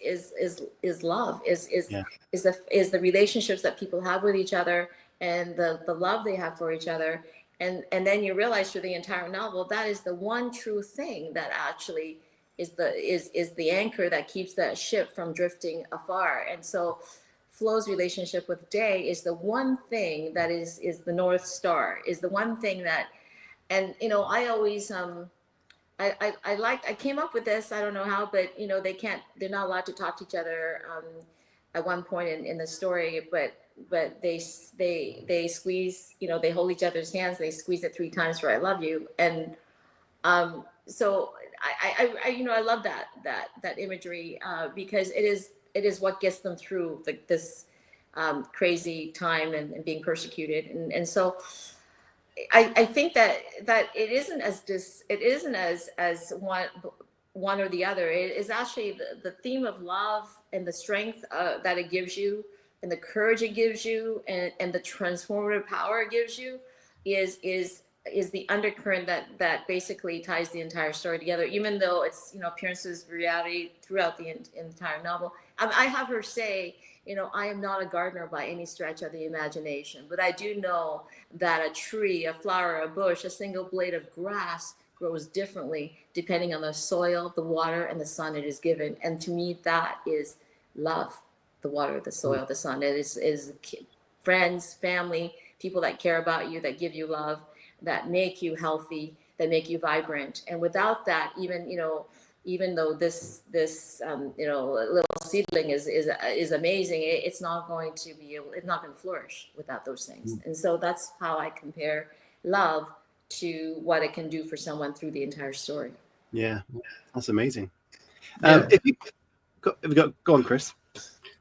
love, is the relationships that people have with each other, and the love they have for each other, and then you realize through the entire novel that is the one true thing that actually is the anchor that keeps that ship from drifting afar. And so Flo's relationship with Day is the one thing that is the North Star, is the one thing that, and I always I came up with this, I don't know how, but they're not allowed to talk to each other at one point in the story, but they squeeze, they hold each other's hands, they squeeze it 3 times for I love you. And so I love that imagery because it is what gets them through this crazy time and being persecuted. And so I think that it isn't as one or the other. It is actually the theme of love and the strength that it gives you, and the courage it gives you, and the transformative power it gives you is the undercurrent that basically ties the entire story together, even though it's appearances, reality throughout the entire novel. I have her say, I am not a gardener by any stretch of the imagination, but I do know that a tree, a flower, a bush, a single blade of grass grows differently depending on the soil, the water, and the sun it is given. And to me, that is love: the water, the soil, the sun. It is friends, family, people that care about you, that give you love, that make you healthy, that make you vibrant. And without that, even though this little seedling is amazing, it's not going to flourish without those things. And so that's how I compare love to what it can do for someone through the entire story. Yeah, that's amazing. Yeah. If you go on, Chris.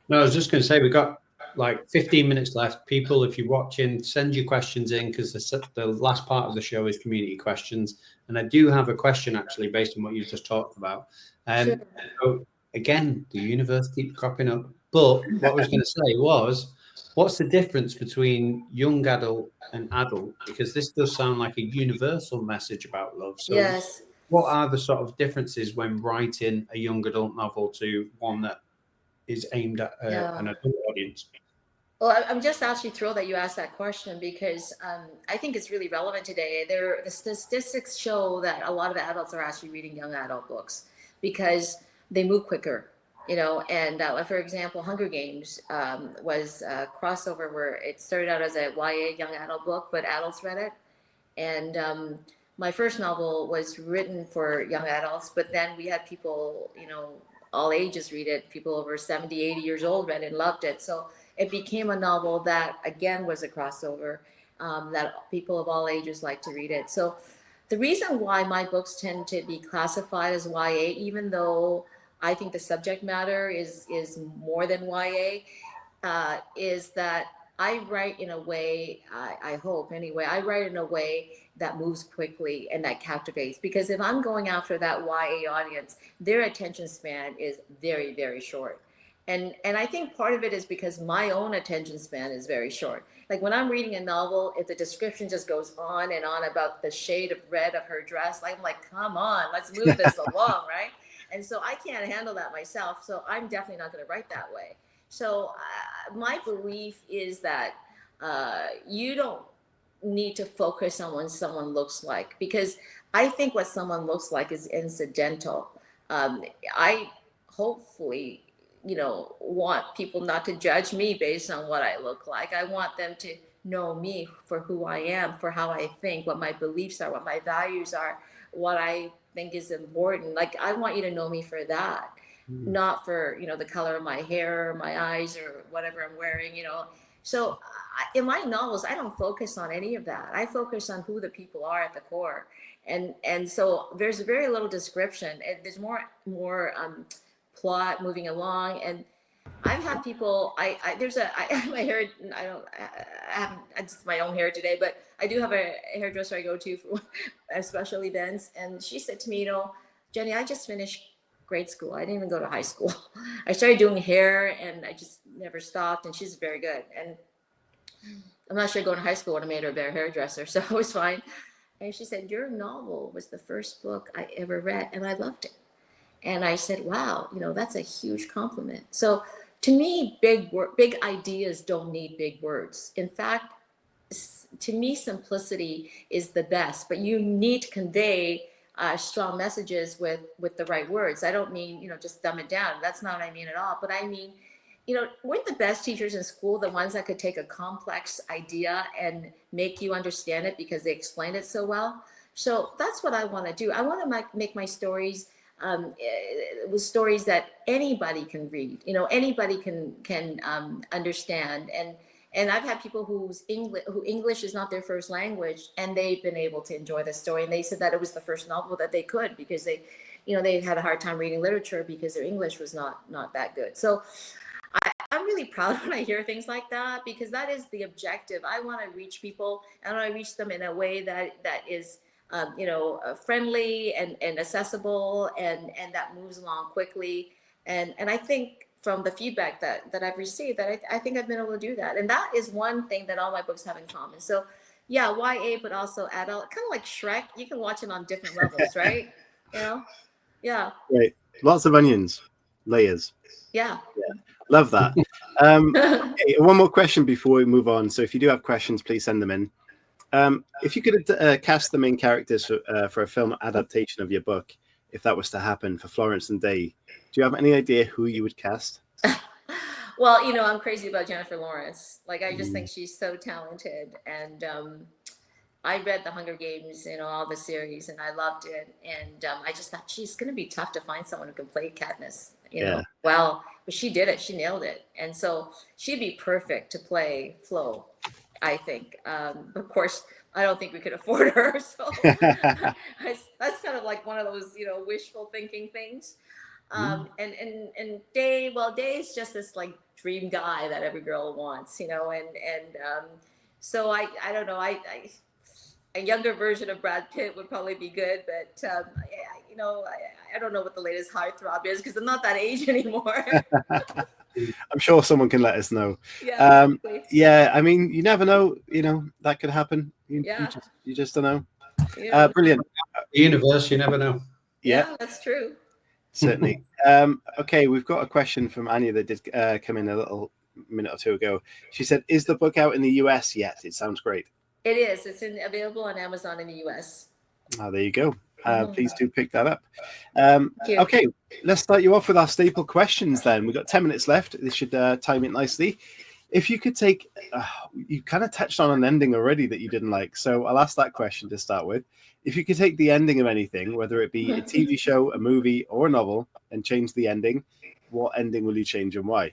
No, I was just going to say, we've got like 15 minutes left. People, if you're watching, send your questions in, because the last part of the show is community questions. And I do have a question actually based on what you just talked about. Sure. So again, the universe keeps cropping up. But what I was going to say was, what's the difference between young adult and adult? Because this does sound like a universal message about love. So Yes. What are the sort of differences when writing a young adult novel to one that is aimed at an adult audience? Well, I'm just actually thrilled that you asked that question because I think it's really relevant today. The statistics show that a lot of adults are actually reading young adult books because they move quicker, you know. And for example, Hunger Games was a crossover where it started out as a YA young adult book, but adults read it. And my first novel was written for young adults, but then we had people, you know, all ages read it. People over 70, 80 years old read it and loved it. So it became a novel that, again, was a crossover, that people of all ages like to read it. So the reason why my books tend to be classified as YA, even though I think the subject matter is more than YA, is that I write in a way, I hope anyway, I write in a way that moves quickly and that captivates. Because if I'm going after that YA audience, their attention span is very, very short. And I think part of it is because my own attention span is very short. Like when I'm reading a novel, if the description just goes on and on about the shade of red of her dress, I'm like, come on, let's move this along, right? And so I can't handle that myself. So I'm definitely not going to write that way. So my belief is that you don't need to focus on what someone looks like, because I think what someone looks like is incidental. I hopefully, you know, want people not to judge me based on what I look like. I want them to know me for who I am, for how I think, what my beliefs are, what my values are, what I think is important. Like, I want you to know me for that, not for, you know, the color of my hair or my eyes or whatever I'm wearing, you know. So in my novels, I don't focus on any of that. I focus on who the people are at the core. And so there's very little description, and there's more plot moving along. And I've had people, I have my hair, I haven't, it's my own hair today, but I do have a hairdresser I go to for special events. And she said to me, you know, Jenny, I just finished grade school. I didn't even go to high school. I started doing hair and I just never stopped. And she's very good. And I'm not sure going to high school would have made her a better hairdresser, so it was fine. And she said, your novel was the first book I ever read and I loved it. And I said, wow, you know, that's a huge compliment. So to me, big ideas don't need big words. In fact, to me, simplicity is the best, but you need to convey strong messages with the right words. I don't mean, you know, just dumb it down. That's not what I mean at all. But I mean, you know, weren't the best teachers in school the ones that could take a complex idea and make you understand it because they explained it so well? So that's what I want to do. I want to make my stories with stories that anybody can read, you know, anybody can understand. And I've had people who English is not their first language, and they've been able to enjoy the story. And they said that it was the first novel that they could, because they, you know, they had a hard time reading literature because their English was not that good. So I'm really proud when I hear things like that, because that is the objective. I want to reach people, and I want to reach them in a way that is, you know, friendly and accessible, and that moves along quickly. And I think from the feedback that I've received, that I think I've been able to do that. And that is one thing that all my books have in common. So yeah, YA, but also adult, kind of like Shrek. You can watch it on different levels, right? You know? Yeah. Great. Lots of onions, layers. Yeah. Love that. Hey, one more question before we move on. So if you do have questions, please send them in. If you could cast the main characters for a film adaptation of your book, if that was to happen for Florence and Day, do you have any idea who you would cast? Well, you know, I'm crazy about Jennifer Lawrence. Like, I just think she's so talented. And I read The Hunger Games, you know, all the series, and I loved it. And I just thought she's going to be tough to find someone who can play Katniss, you know, well. But she did it. She nailed it. And so she'd be perfect to play Flo, I think. Of course, I don't think we could afford her. So that's kind of like one of those, you know, wishful thinking things. And Day, well, Day is just this like dream guy that every girl wants, you know, and so I don't know, a younger version of Brad Pitt would probably be good, but you know, I don't know what the latest heartthrob is, because I'm not that age anymore. I'm sure someone can let us know. Yeah, yeah, I mean, you never know, you know, that could happen. You just don't know. Yeah. Brilliant. The universe, you never know. Yeah, that's true. Certainly. Okay, we've got a question from Anya that did come in a little a minute or two ago. She said, "Is the book out in the US yet? It sounds great." It is. It's available on Amazon in the US. There you go. Please do pick that up. Thank you. Okay, let's start you off with our staple questions then. We've got 10 minutes left. This should time it nicely. If you could take, you kind of touched on an ending already that you didn't like. So I'll ask that question to start with. If you could take the ending of anything, whether it be a TV show, a movie, or a novel, and change the ending, what ending will you change and why?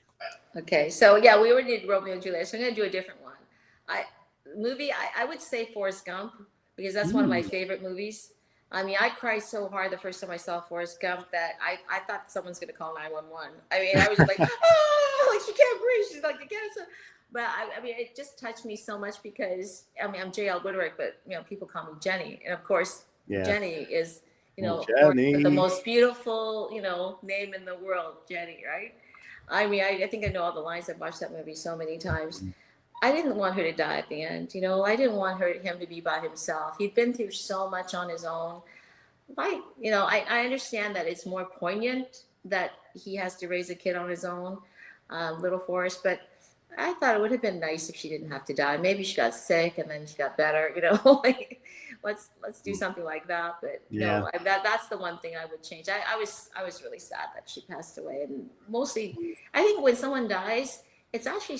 Okay, so yeah, we already did Romeo and Juliet, so I'm going to do a different one. I would say Forrest Gump, because that's one of my favorite movies. I mean, I cried so hard the first time I saw Forrest Gump that I thought someone's going to call 911. I mean, I was just like, oh, like she can't breathe. She's like, cancer. But I mean, it just touched me so much because, I mean, I'm J.L. Witterick, but, you know, people call me Jenny. And of course, Jenny is, you know, the most beautiful, you know, name in the world, Jenny, right? I mean, I think I know all the lines. I've watched that movie so many times. I didn't want her to die at the end. You know, I didn't want him to be by himself. He'd been through so much on his own. I understand that it's more poignant that he has to raise a kid on his own, little Forrest, but I thought it would have been nice if she didn't have to die. Maybe she got sick and then she got better, you know, like let's do something like that. But no, that's the one thing I would change. I was really sad that she passed away. And mostly, I think when someone dies, it's actually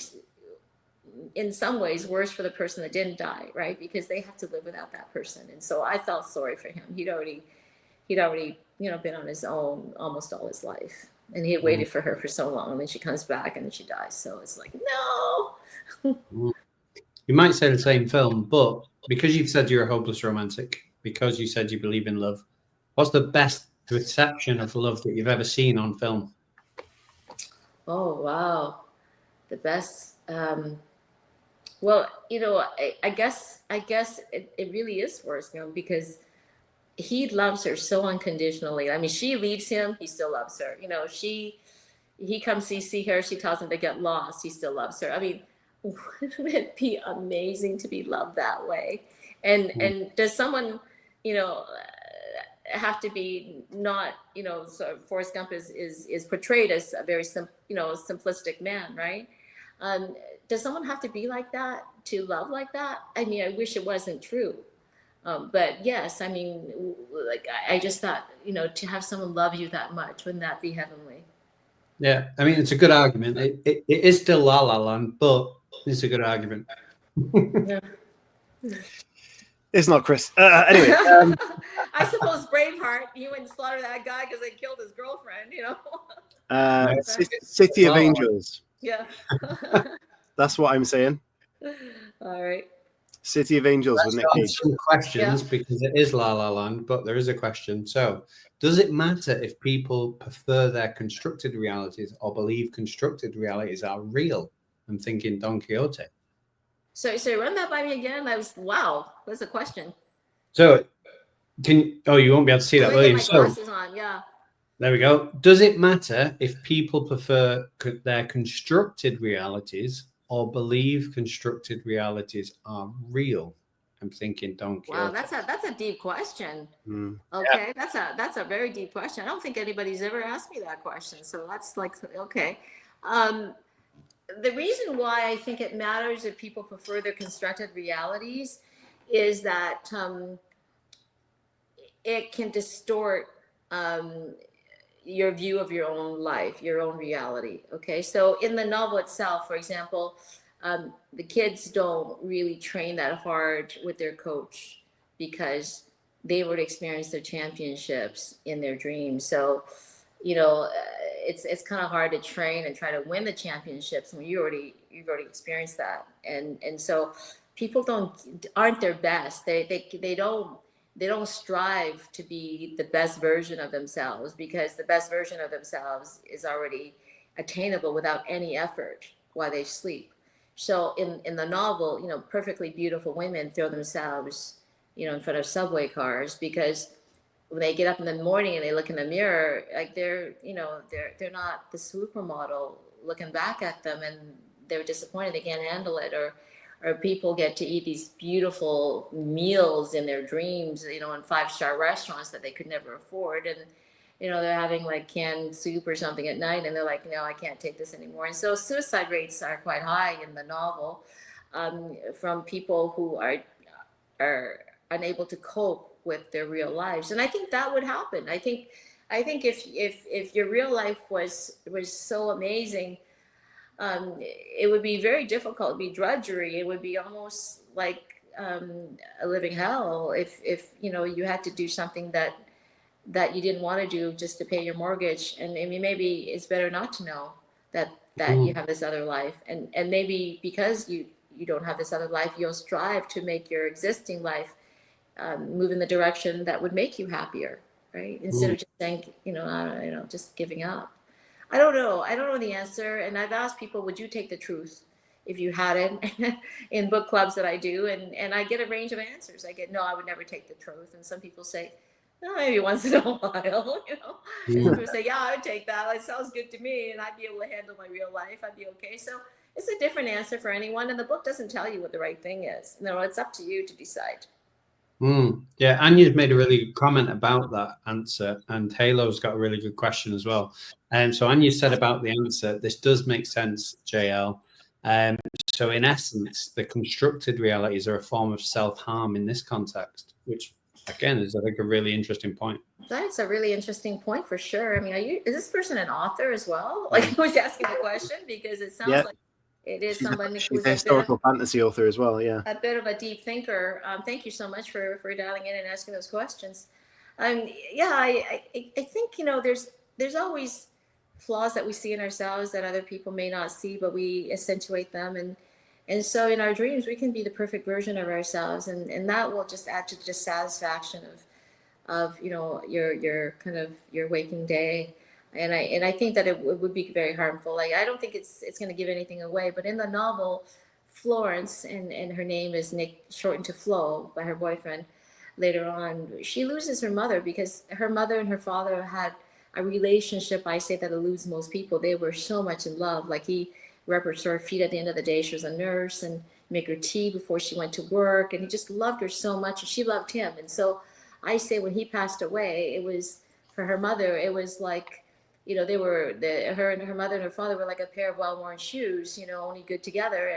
in some ways worse for the person that didn't die, right? Because they have to live without that person. And so I felt sorry for him. He'd already, you know, been on his own almost all his life. And he had waited for her for so long, and then she comes back and then she dies. So it's like, no. You might say the same film, but because you've said you're a hopeless romantic, because you said you believe in love, what's the best reception of love that you've ever seen on film? Oh, wow. The best. Well, you know, I guess it really is Forrest Gump, because he loves her so unconditionally. I mean, she leaves him, he still loves her. You know, he comes to see her, she tells him to get lost, he still loves her. I mean, wouldn't it be amazing to be loved that way? And does someone, you know, have to be not, you know, so Forrest Gump is portrayed as a very simplistic man, right? Does someone have to be like that to love like that? I mean, I wish it wasn't true. But yes, I mean, like I just thought, you know, to have someone love you that much, wouldn't that be heavenly? Yeah, I mean, it's a good argument. It is still La La Land, but it's a good argument. Yeah. It's not, Chris. Anyway. I suppose Braveheart, you wouldn't slaughter that guy because they killed his girlfriend, you know? City of Angels. Yeah. That's what I'm saying. All right. City of Angels with Nick Cage. Some questions, because it is La La Land, but there is a question. So, does it matter if people prefer their constructed realities or believe constructed realities are real? I'm thinking Don Quixote. So run that by me again. Wow, that's a question. So, you won't be able to see that, will you? My glasses on, yeah. There we go. Does it matter if people prefer their constructed realities or believe constructed realities are real? I'm thinking Don Quixote. Wow, that's a deep question. Okay, yeah. That's a very deep question. I don't think anybody's ever asked me that question. So that's like, okay. The reason why I think it matters if people prefer their constructed realities is that it can distort your view of your own life, your own reality. Okay, so in the novel itself, for example, the kids don't really train that hard with their coach because they would experience their championships in their dreams. So, you know, it's kind of hard to train and try to win the championships when you've already experienced that. And so people aren't their best. They don't strive to be the best version of themselves, because the best version of themselves is already attainable without any effort while they sleep. So in the novel, you know, perfectly beautiful women throw themselves, you know, in front of subway cars, because when they get up in the morning and they look in the mirror, like they're not the supermodel looking back at them, and they're disappointed they can't handle it. Or people get to eat these beautiful meals in their dreams, you know, in 5-star restaurants that they could never afford. And they're having like canned soup or something at night, and they're like, no, I can't take this anymore. And so suicide rates are quite high in the novel, from people who are unable to cope with their real lives. And I think that would happen. I think if your real life was so amazing, it would be very difficult. It'd be drudgery. It would be almost like a living hell if you had to do something that you didn't want to do just to pay your mortgage. And I mean, maybe it's better not to know that you have this other life, and maybe because you don't have this other life, you'll strive to make your existing life move in the direction that would make you happier, right? Instead of just saying, just giving up. I don't know the answer. And I've asked people, would you take the truth if you had it in book clubs that I do? And I get a range of answers. I get, no, I would never take the truth. And some people say, no, maybe once in a while, And some people say, yeah, I would take that. It sounds good to me. And I'd be able to handle my real life. I'd be okay. So it's a different answer for anyone. And the book doesn't tell you what the right thing is. No, it's up to you to decide. Yeah, Anya's made a really good comment about that answer, and Halo's got a really good question as well. So Anya said about the answer, this does make sense, JL. So in essence, the constructed realities are a form of self-harm in this context, which again is, I think, a really interesting point. That's a really interesting point for sure. I mean, is this person an author as well? Like, who's asking the question? Because it sounds like it is somebody who's a historical fantasy author as well. Yeah, a bit of a deep thinker. Thank you so much for dialing in and asking those questions. I think there's always flaws that we see in ourselves that other people may not see, but we accentuate them, and so in our dreams we can be the perfect version of ourselves, and that will just add to the dissatisfaction of your kind of your waking day. And I think that it would be very harmful. Like, I don't think it's going to give anything away. But in the novel, Florence, and her name is Nick, shortened to Flo by her boyfriend later on, she loses her mother because her mother and her father had a relationship, I say, that eludes most people. They were so much in love. Like, he rubbed her feet at the end of the day. She was a nurse, and make her tea before she went to work. And he just loved her so much, and she loved him. And so I say, when he passed away, it was, for her mother, it was like, they were, her and her mother and her father were like a pair of well-worn shoes, only good together.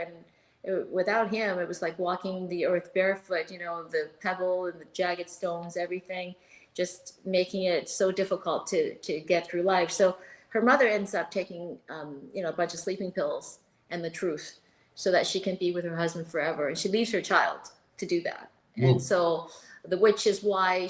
And without him, it was like walking the earth barefoot, the pebble and the jagged stones, everything, just making it so difficult to get through life. So her mother ends up taking, a bunch of sleeping pills and the truth so that she can be with her husband forever. And she leaves her child to do that. And so which is why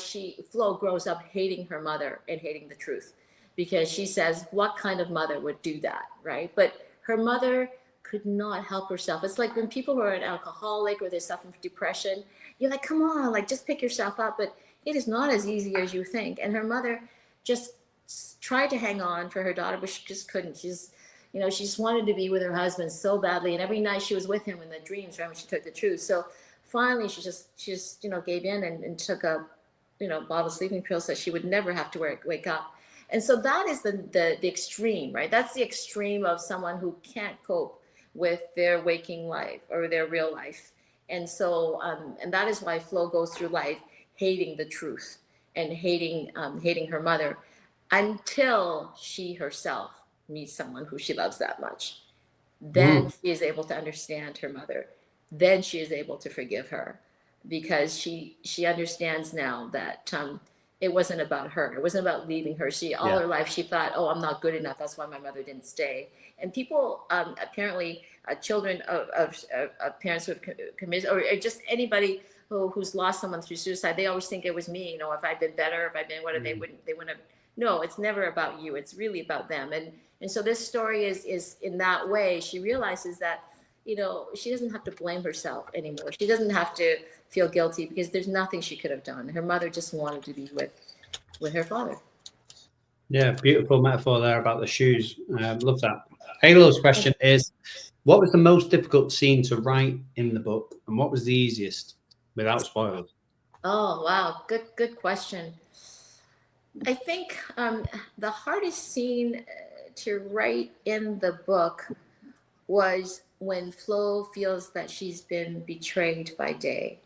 Flo grows up hating her mother and hating the truth. Because she says, what kind of mother would do that, right? But her mother could not help herself. It's like when people are an alcoholic or they're suffering from depression, you're like, come on, like, just pick yourself up. But it is not as easy as you think. And her mother just tried to hang on for her daughter, but she just couldn't. She just wanted to be with her husband so badly. And every night she was with him in the dreams, right, when she took the truth. So finally, she just gave in and took a, bottle of sleeping pills so she would never have to wake up. And so that is the extreme, right? That's the extreme of someone who can't cope with their waking life or their real life. And so, and that is why Flo goes through life hating the truth and hating her mother until she herself meets someone who she loves that much. Then she is able to understand her mother. Then she is able to forgive her, because she understands now that it wasn't about her. It wasn't about leaving her. All her life she thought, oh, I'm not good enough. That's why my mother didn't stay. And people, apparently, children of parents who have committed, or just anybody who's lost someone through suicide, they always think it was me. If I'd been better, if I'd been whatever, they wouldn't have. No, it's never about you. It's really about them. And so this story is in that way. She realizes that, she doesn't have to blame herself anymore. She doesn't have to feel guilty, because there's nothing she could have done. Her mother just wanted to be with her father. Yeah, beautiful metaphor there about the shoes. Love that. Halo's question is, what was the most difficult scene to write in the book, and what was the easiest, without spoilers? Oh, wow. Good question. I think the hardest scene to write in the book was when Flo feels that she's been betrayed by Day,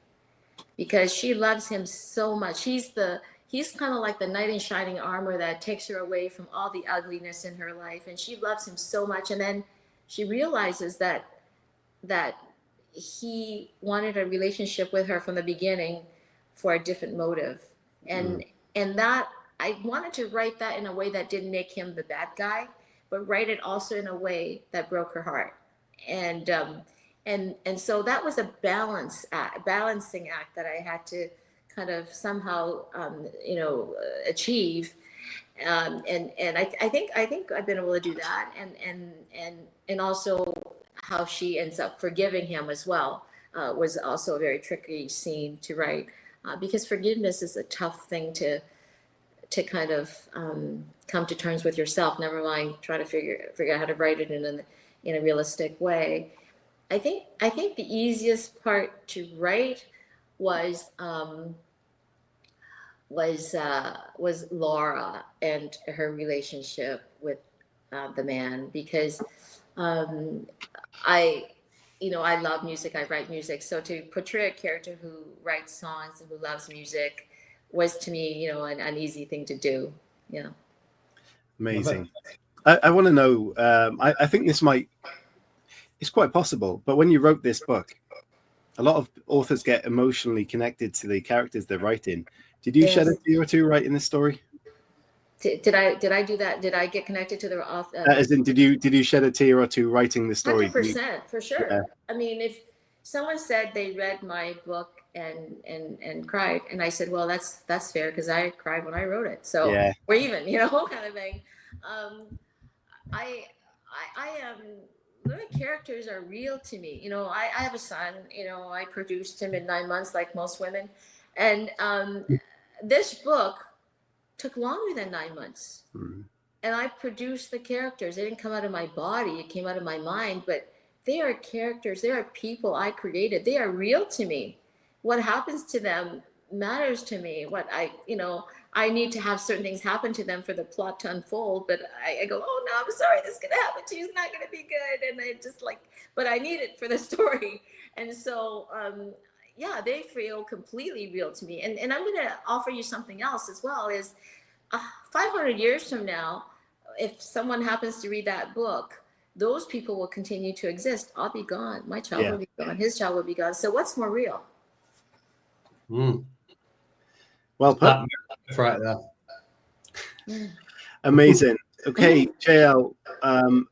because she loves him so much. He's the he's kind of like the knight in shining armor that takes her away from all the ugliness in her life, and she loves him so much. And then she realizes that he wanted a relationship with her from the beginning for a different motive. And that I wanted to write that in a way that didn't make him the bad guy, but write it also in a way that broke her heart. And so that was a balancing act that I had to kind of somehow achieve. And I think I've been able to do that, and also how she ends up forgiving him as well was also a very tricky scene to write, because forgiveness is a tough thing to kind of come to terms with yourself. Never mind try to figure out how to write it in a realistic way. I think the easiest part to write was Laura and her relationship with the man, because I love music. I write music, so to portray a character who writes songs and who loves music was, to me, an easy thing to do. Yeah. Amazing. I want to know. I think it's quite possible. But when you wrote this book, a lot of authors get emotionally connected to the characters they're writing. Did you shed a tear or two writing this story? Did I do that? Did I get connected to the author? As in, did you shed a tear or two writing the story? 100%, for sure. Yeah. I mean, if someone said they read my book and cried, and I said, well, that's fair, because I cried when I wrote it, so we're even, kind of thing. I the characters are real to me. I have a son. I produced him in 9 months, like most women, and this book took longer than 9 months. And I produced the characters. They didn't come out of my body, it came out of my mind, but they are characters, they are people I created. They are real to me. What happens to them matters to me. What I need to have certain things happen to them for the plot to unfold, but I go, oh no, I'm sorry, this is gonna happen to you, it's not gonna be good. And I just but I need it for the story. And so they feel completely real to me. And I'm gonna offer you something else as well, is 500 years from now, if someone happens to read that book, those people will continue to exist. I'll be gone. My child will be gone. His child will be gone. So what's more real? Well put. Right there. Amazing. Okay, JL,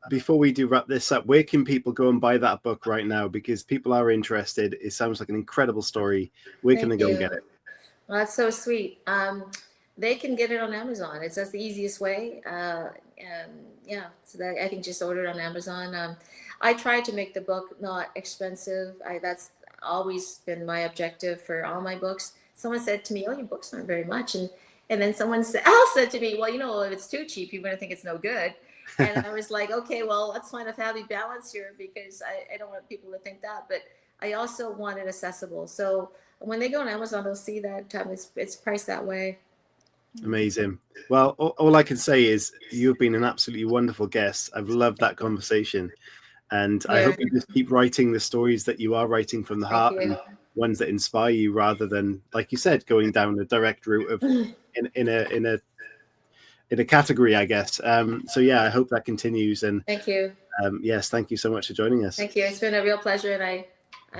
before we do wrap this up, where can people go and buy that book right now? Because people are interested. It sounds like an incredible story. Where can they go and get it? Well, that's so sweet. They can get it on Amazon. That's the easiest way. So that, I think, just order it on Amazon. I try to make the book not expensive. That's always been my objective for all my books. Someone said to me, oh, your books aren't very much. And then someone else said to me, well, if it's too cheap, you're going to think it's no good. And I was like, okay, well, let's find a happy balance here, because I don't want people to think that. But I also want it accessible. So when they go on Amazon, they'll see that it's priced that way. Amazing. Well, all I can say is you've been an absolutely wonderful guest. I've loved that conversation. And I hope you just keep writing the stories that you are writing from the heart, and ones that inspire you, rather than, like you said, going down a direct route of in a category, I guess. So I hope that continues. And thank you. Yes, thank you so much for joining us. Thank you. It's been a real pleasure, and I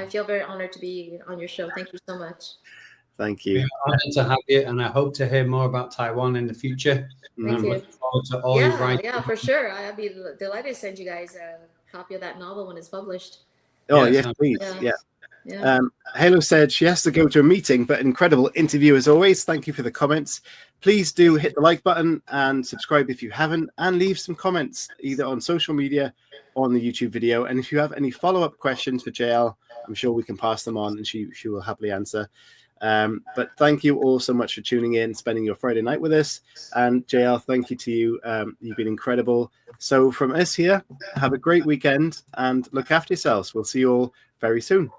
feel very honored to be on your show. Thank you so much. Thank you. Honored to have you, and I hope to hear more about Taiwan in the future. Thank you. Look forward to all your writing. Yeah, for sure. I'd be delighted to send you guys a copy of that novel when it's published. Oh, yes, please. Yeah. Halo said she has to go to a meeting, but incredible interview as always. Thank you for the comments. Please do hit the like button and subscribe if you haven't, and leave some comments either on social media or on the YouTube video. And if you have any follow-up questions for JL, I'm sure we can pass them on and she will happily answer. But thank you all so much for tuning in, spending your Friday night with us. And JL, thank you to you. You've been incredible. So from us here, have a great weekend and look after yourselves. We'll see you all very soon.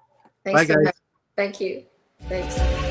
Thanks. Bye, guys. Thank you. Thanks.